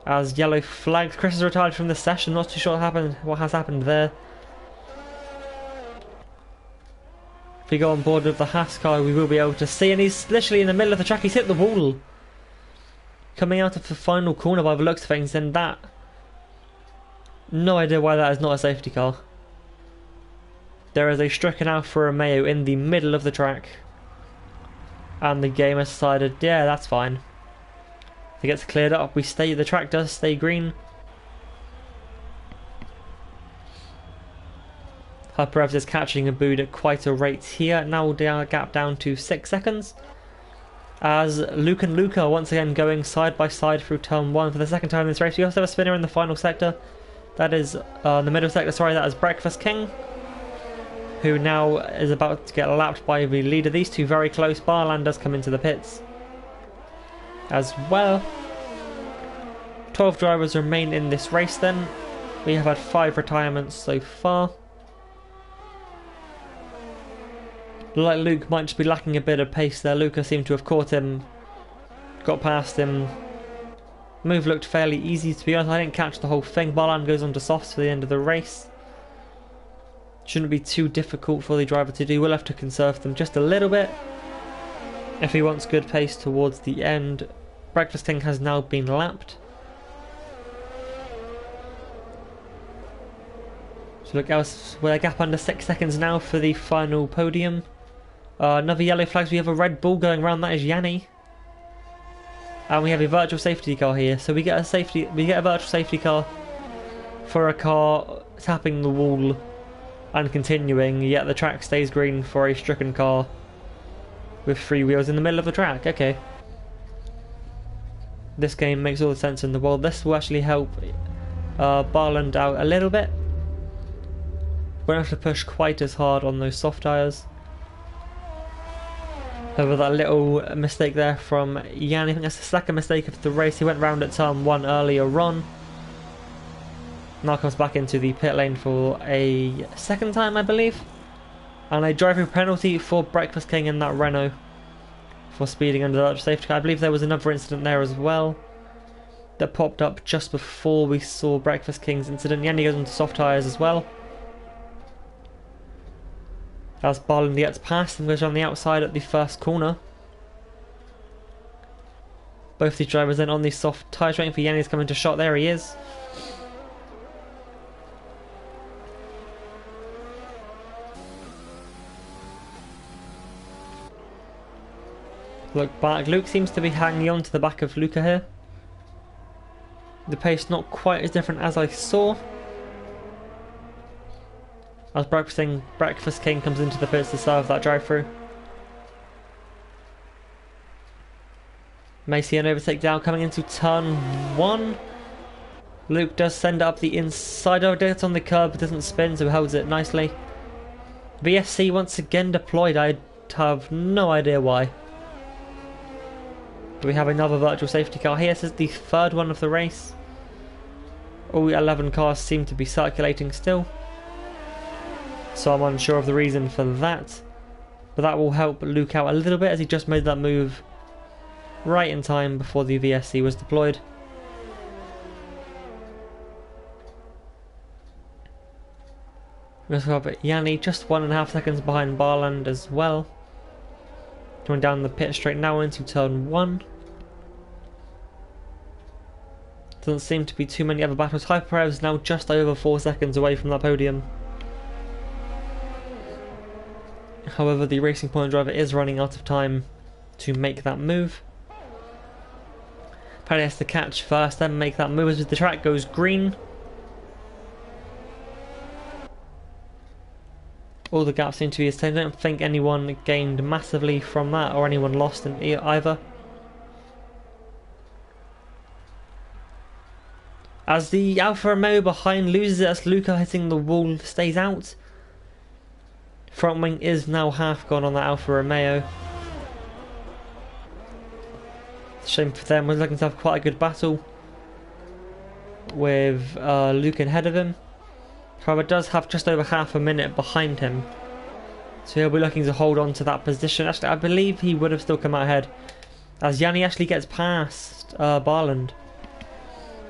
As yellow flags. Chris is retired from the session. Not too sure what has happened there. If we go on board with the Haas car, we will be able to see. And he's literally in the middle of the track. He's hit the wall. Coming out of the final corner by the looks of things. And that... no idea why that is not a safety car. There is a stricken Alfa Romeo in the middle of the track. And the game has decided, yeah, that's fine. It gets cleared up. The track does stay green. Perez is catching Aboud at quite a rate here. Now gap down to 6 seconds. As Luke and Luca once again going side by side through turn 1 for the second time in this race. We also have a spinner in the final sector. That is the middle sector, sorry, that is Breakfast King, who now is about to get lapped by the leader. These two very close. Barland does come into the pits as well. 12 drivers remain in this race then. We have had 5 retirements so far. Like Luke might just be lacking a bit of pace there. Luca seemed to have caught him, got past him. Move looked fairly easy, to be honest. I didn't catch the whole thing. Barland goes on to softs for the end of the race. Shouldn't be too difficult for the driver to do. We'll have to conserve them just a little bit if he wants good pace towards the end. Breakfast King has now been lapped. So look, we're a gap under 6 seconds now for the final podium. Another yellow flags. We have a Red Bull going around. That is Yanni, and we have a virtual safety car here. So we get a virtual safety car for a car tapping the wall and continuing. Yet the track stays green for a stricken car with 3 wheels in the middle of the track. Okay, this game makes all the sense in the world. This will actually help Barland out a little bit. Won't have to push quite as hard on those soft tyres. However, that little mistake there from Yanni, I think that's the second mistake of the race. He went round at turn 1 earlier on. Now comes back into the pit lane for a second time, I believe. And a driving penalty for Breakfast King in that Renault for speeding under the safety car. I believe there was another incident there as well that popped up just before we saw Breakfast King's incident. Yanni goes into soft tyres as well. As Barland gets past and goes on the outside at the first corner. Both these drivers then on these soft tyres, waiting for Yanni to come into shot. There he is. Look back. Luke seems to be hanging on to the back of Luca here. The pace not quite as different as I saw. As Breakfast King comes into the pits to serve that drive-through. May see an overtake down coming into turn 1. Luke does send it up the inside. Oh, it's on the curb, it doesn't spin, so he holds it nicely. VSC once again deployed. I have no idea why. But we have another virtual safety car here. This is the third one of the race. All 11 cars seem to be circulating still, so I'm unsure of the reason for that. But that will help Luke out a little bit, as he just made that move right in time before the VSC was deployed. We also have Yanni just 1.5 seconds behind Barland as well. Going down the pit straight now into turn 1. Doesn't seem to be too many other battles. Hyper is now just over 4 seconds away from that podium. However, the Racing Point driver is running out of time to make that move. Apparently has to catch first, then make that move as the track goes green. All the gaps seem to be the same. I don't think anyone gained massively from that, or anyone lost in either. As the Alfa Romeo behind loses it, as Luca hitting the wall stays out. Front wing is now half gone on that Alfa Romeo. Shame for them. We're looking to have quite a good battle with Luke ahead of him. However, does have just over half a minute behind him, so he'll be looking to hold on to that position. Actually, I believe he would have still come out ahead, as Yanni actually gets past Barland.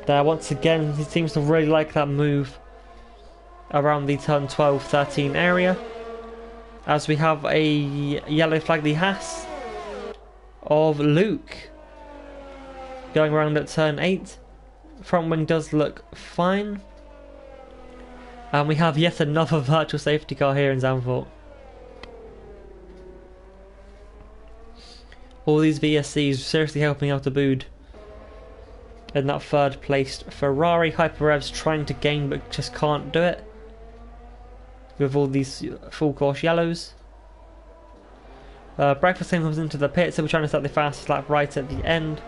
There, once again, he seems to really like that move around the turn 12-13 area. As we have a yellow flag, the Haas of Luke going around at turn 8. Front wing does look fine. And we have yet another virtual safety car here in Zandvoort. All these VSCs seriously helping out Aboud in that third placed Ferrari. Hyperev's trying to gain but just can't do it with all these full course yellows. Breakfast team comes into the pit, so we're trying to set the fastest lap right at the end.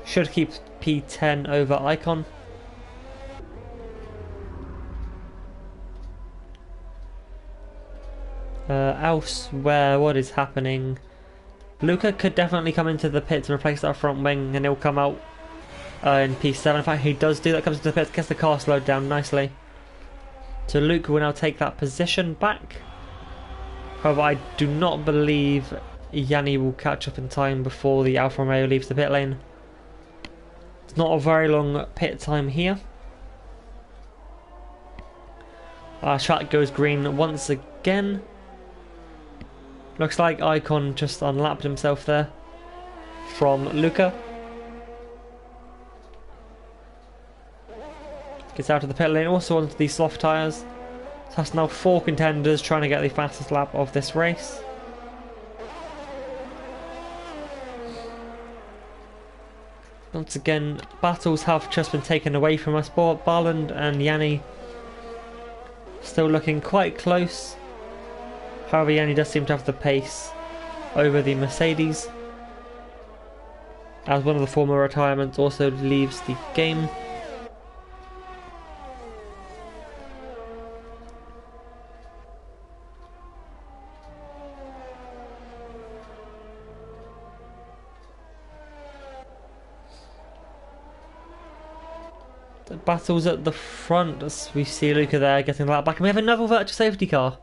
Should keep P10 over Icon. Elsewhere, what is happening? Luca could definitely come into the pit to replace that front wing, and he'll come out in P7. In fact, he does do that, comes into the pit, gets the car slowed down nicely. So Luca will now take that position back. However, I do not believe Yanni will catch up in time before the Alfa Romeo leaves the pit lane. It's not a very long pit time here. Our track goes green once again. Looks like Icon just unlapped himself there from Luca. Gets out of the pit lane, also onto the soft tyres. So that's now 4 contenders trying to get the fastest lap of this race. Once again, battles have just been taken away from us. Barland and Yanni still looking quite close. However, Yanni does seem to have the pace over the Mercedes, as one of the former retirements also leaves the game. The battles at the front, as we see Luca there getting the lap back, and we have another virtual safety car.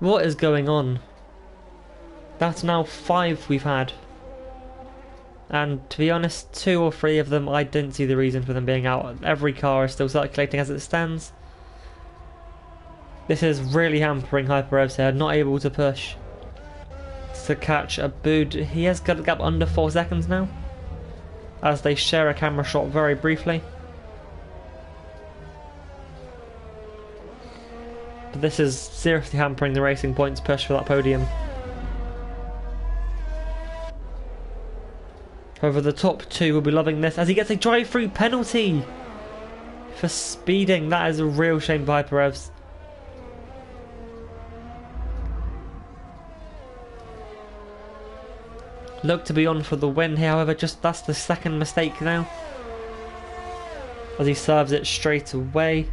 What is going on? That's now 5 we've had. And to be honest, 2 or 3 of them, I didn't see the reason for them being out. Every car is still circulating as it stands. This is really hampering Hyperevs here, not able to push to catch a boot. He has got a gap under 4 seconds now, as they share a camera shot very briefly. But this is seriously hampering the Racing Point's push for that podium. However, the top 2 will be loving this as he gets a drive-through penalty for speeding. That is a real shame for Hyperevs. Look to be on for the win here, however, just that's the second mistake now, as he serves it straight away.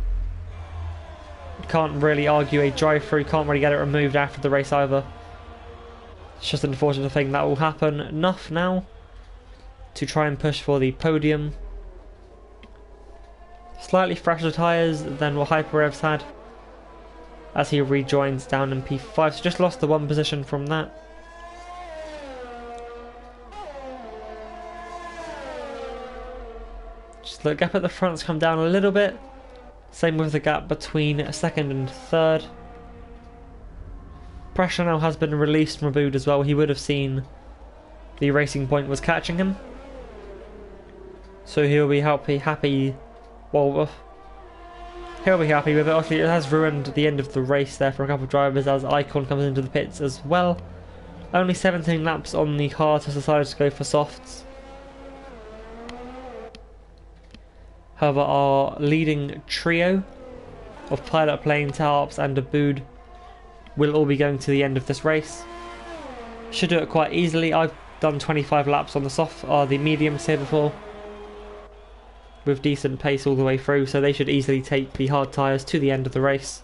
Can't really argue a drive-through, can't really get it removed after the race either. It's just an unfortunate thing that will happen. Enough now to try and push for the podium. Slightly fresher tyres than what Hyperevs had, as he rejoins down in P5, so just lost the 1 position from that. Just the gap at the front's come down a little bit. Same with the gap between 2nd and 3rd. Pressure now has been released from Aboud as well. He would have seen the Racing Point was catching him, so he'll be happy. Well, he'll be happy with it. Obviously, it has ruined the end of the race there for a couple of drivers, as Icon comes into the pits as well. Only 17 laps on the hard, so decided to go for softs. However, our leading trio of Pilot Plane, Tarps and Aboud will all be going to the end of this race. Should do it quite easily. I've done 25 laps on the mediums here before, with decent pace all the way through, so they should easily take the hard tyres to the end of the race.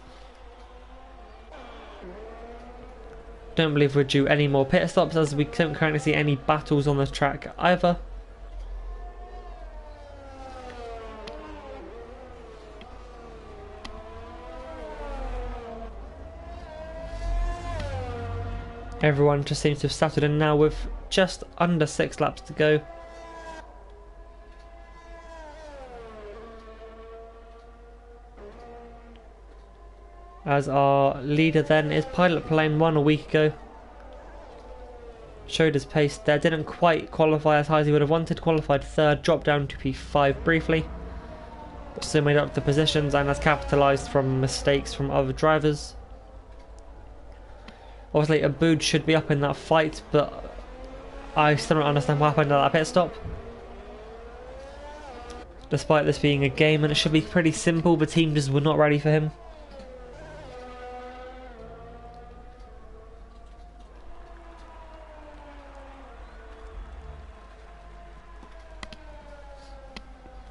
Don't believe we're due any more pit stops, as we don't currently see any battles on the track either. Everyone just seems to have settled in now with just under 6 laps to go. As our leader then is Pilot Plane 1 a week ago. Showed his pace there, didn't quite qualify as high as he would have wanted, qualified 3rd, dropped down to P5 briefly, but still made up the positions and has capitalised from mistakes from other drivers. Obviously, Aboud should be up in that fight, but I still don't understand what happened at that pit stop. Despite this being a game and it should be pretty simple, the team just were not ready for him.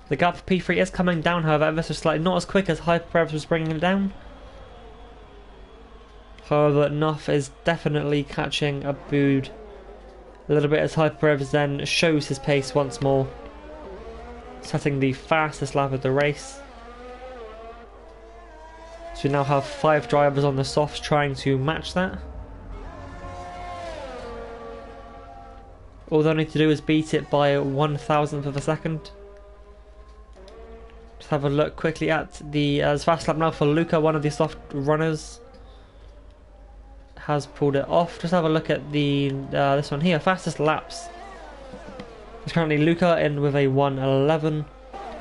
The gap for P3 is coming down, however, ever so slightly, not as quick as Hyperrevs was bringing it down. However, Nuff is definitely catching a boot a little bit as Hyperrevs then shows his pace once more, setting the fastest lap of the race. So we now have 5 drivers on the softs trying to match that. All they need to do is beat it by 1,000th of a second. Just have a look quickly at the fast lap now for Luca, one of the soft runners. Has pulled it off. Just have a look at the this one here, fastest laps. It's currently Luca in with a 1:11.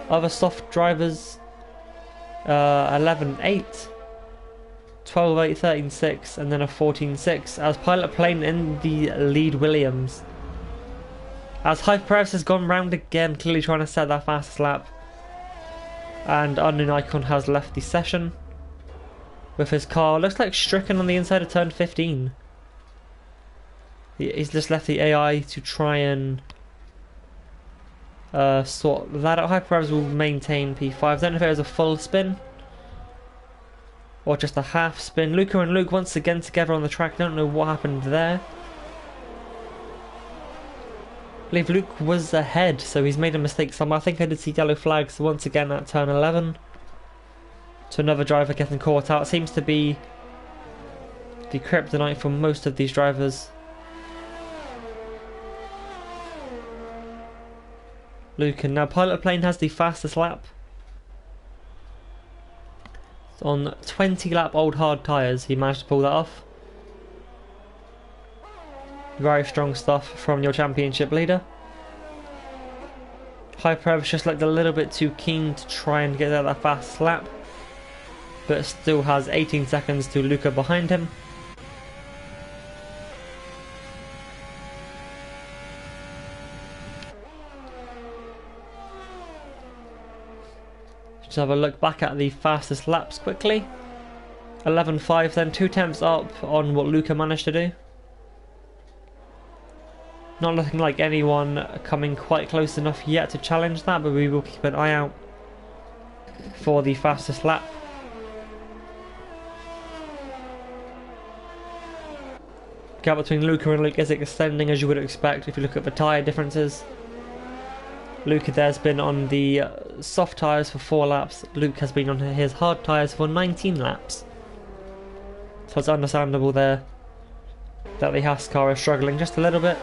Other soft drivers 11:8, 12:8, 13:6, and then a 14:6. As Pilot Plane in the lead Williams. As Hyperrevs has gone round again, clearly trying to set that fastest lap. And Unknown Icon has left the session with his car. Looks like stricken on the inside of turn 15. He's just left the AI to try and sort that out. Hyperrevs will maintain P5. Don't know if it was a full spin or just a half spin. Luca and Luke once again together on the track. Don't know what happened there. I believe Luke was ahead, so he's made a mistake somewhere. I think I did see yellow flags once again at turn 11. So another driver getting caught out. It seems to be the kryptonite for most of these drivers. Luke, and now Pilot Plane has the fastest lap. On 20 lap old hard tyres, he managed to pull that off. Very strong stuff from your championship leader. Hyperrevs just looked a little bit too keen to try and get that fast lap, but still has 18 seconds to Luca behind him. Just have a look back at the fastest laps quickly. 11.5, then 2 tenths up on what Luca managed to do. Not looking like anyone coming quite close enough yet to challenge that, but we will keep an eye out for the fastest lap. Gap between Luca and Luke is extending, as you would expect if you look at the tyre differences. Luca there's been on the soft tyres for 4 laps. Luke has been on his hard tyres for 19 laps. So it's understandable there that the Haas car is struggling just a little bit.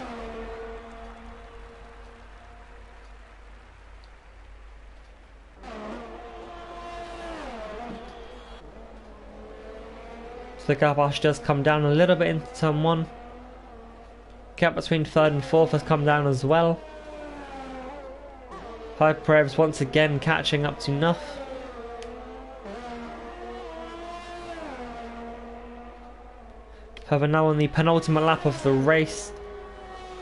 So the gap actually does come down a little bit into turn 1. Gap between 3rd and 4th has come down as well. Hyperrevs once again catching up to Nuff. However, now on the penultimate lap of the race,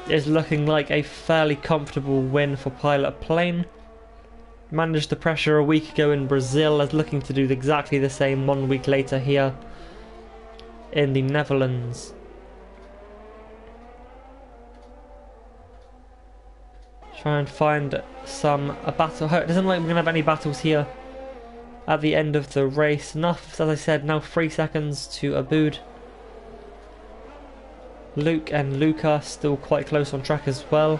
is looking like a fairly comfortable win for Pilot Plane. Managed the pressure a week ago in Brazil, is looking to do exactly the same 1 week later here in the Netherlands. Try and find a battle. It doesn't look like we're going to have any battles here at the end of the race. Enough, as I said, now 3 seconds to Abood. Luke and Luca still quite close on track as well.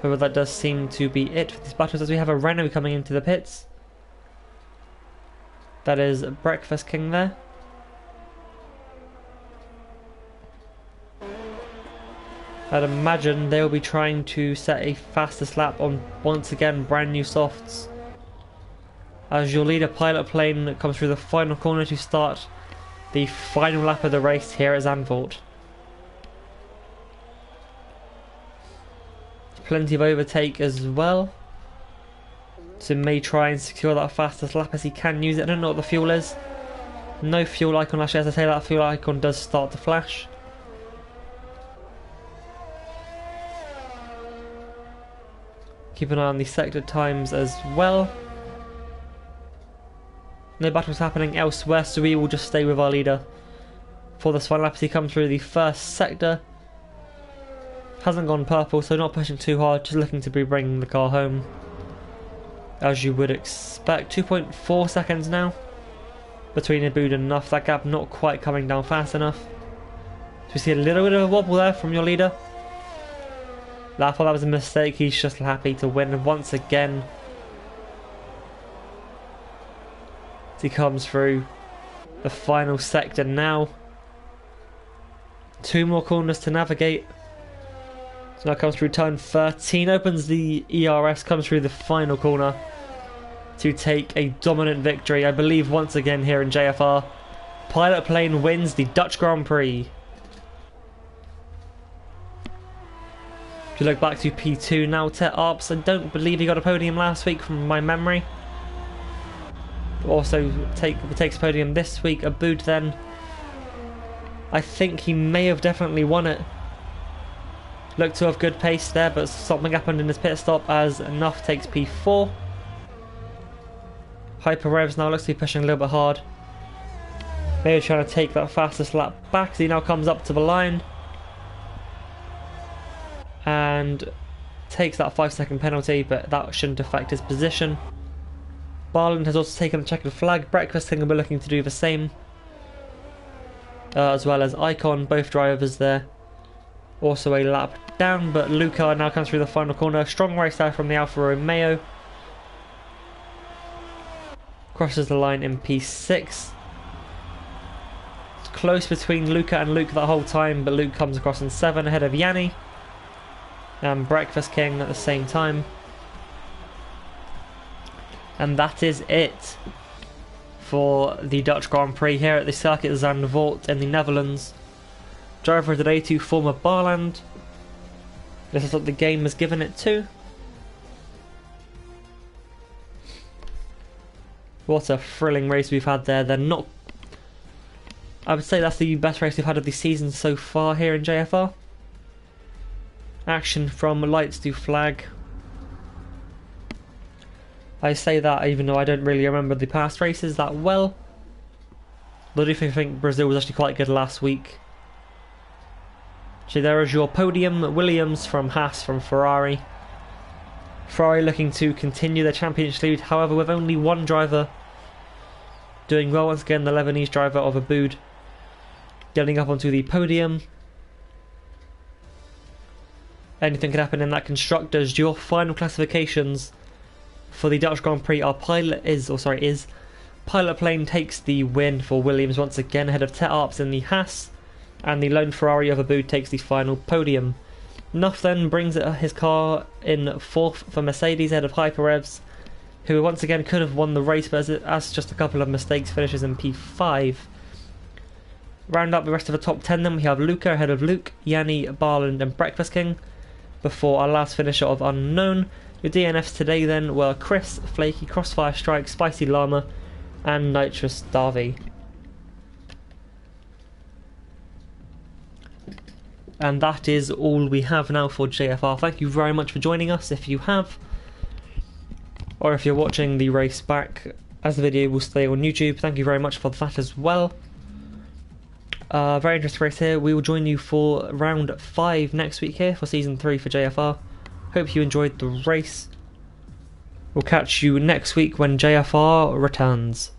However, that does seem to be it for these battles, as we have a Renault coming into the pits. That is Breakfast King there. I'd imagine they'll be trying to set a fastest lap on, once again, brand new softs. As your leader Pilot Plane comes through the final corner to start the final lap of the race here at Zandvoort. Plenty of overtake as well. So may try and secure that fastest lap as he can use it. I don't know what the fuel is. No fuel icon, actually, as I say, that fuel icon does start to flash. Keep an eye on the sector times as well. No battles happening elsewhere, so we will just stay with our leader for this final lap as he comes through the first sector. Hasn't gone purple, so not pushing too hard, just looking to be bringing the car home. As you would expect, 2.4 seconds now between Abood and Nuff. That gap not quite coming down fast enough. So we see a little bit of a wobble there from your leader. I thought that was a mistake. He's just happy to win once again. As he comes through the final sector now. 2 more corners to navigate. So now comes through turn 13, opens the ERS, comes through the final corner to take a dominant victory, I believe once again here in JFR. Pilot Plane wins the Dutch Grand Prix. If you look back to P2 now, Tet Arps, I don't believe he got a podium last week from my memory. Also takes podium this week. Abood then, I think he may have definitely won it. Looked to have good pace there, but something happened in his pit stop as Nuff takes P4. Hyper Revs now looks to be pushing a little bit hard. Maybe trying to take that fastest lap back. He now comes up to the line and takes that 5-second penalty, but that shouldn't affect his position. Barland has also taken the checkered flag. Breakfast King will be looking to do the same, as well as Icon, both drivers there. Also a lap down, but Luca now comes through the final corner. Strong race there from the Alfa Romeo. Crosses the line in P6. It's close between Luca and Luke that whole time, but Luke comes across in 7 ahead of Yanni and Breakfast King at the same time. And that is it for the Dutch Grand Prix here at the Circuit Zandvoort in the Netherlands. Driver of the day to former Barland. This is what the game has given it to. What a thrilling race we've had there. They're not... I would say that's the best race we've had of the season so far here in JFR. Action from lights to flag. I say that even though I don't really remember the past races that well. But I do think Brazil was actually quite good last week. So there is your podium. Williams from Haas from Ferrari. Ferrari looking to continue their championship lead, however with only one driver doing well once again, the Lebanese driver of Abood getting up onto the podium. Anything can happen in that constructors. Your final classifications for the Dutch Grand Prix are Pilot Plane takes the win for Williams once again ahead of Tet Arps in the Haas, and the lone Ferrari of Abood takes the final podium. Nuff then brings his car in 4th for Mercedes ahead of Hyperrevs, who once again could have won the race, but as just a couple of mistakes finishes in P5. Round up the rest of the top 10 then we have Luca ahead of Luke, Yanni, Barland and Breakfast King, before our last finisher of Unknown. Your DNFs today then were Chris, Flaky, Crossfire Strike, Spicy Llama and Nitrous Darby. And that is all we have now for JFR. Thank you very much for joining us if you have, or if you're watching the race back as the video will stay on YouTube. Thank you very much for that as well. Very interesting race here. We will join you for round 5 next week here for season 3 for JFR. Hope you enjoyed the race. We'll catch you next week when JFR returns.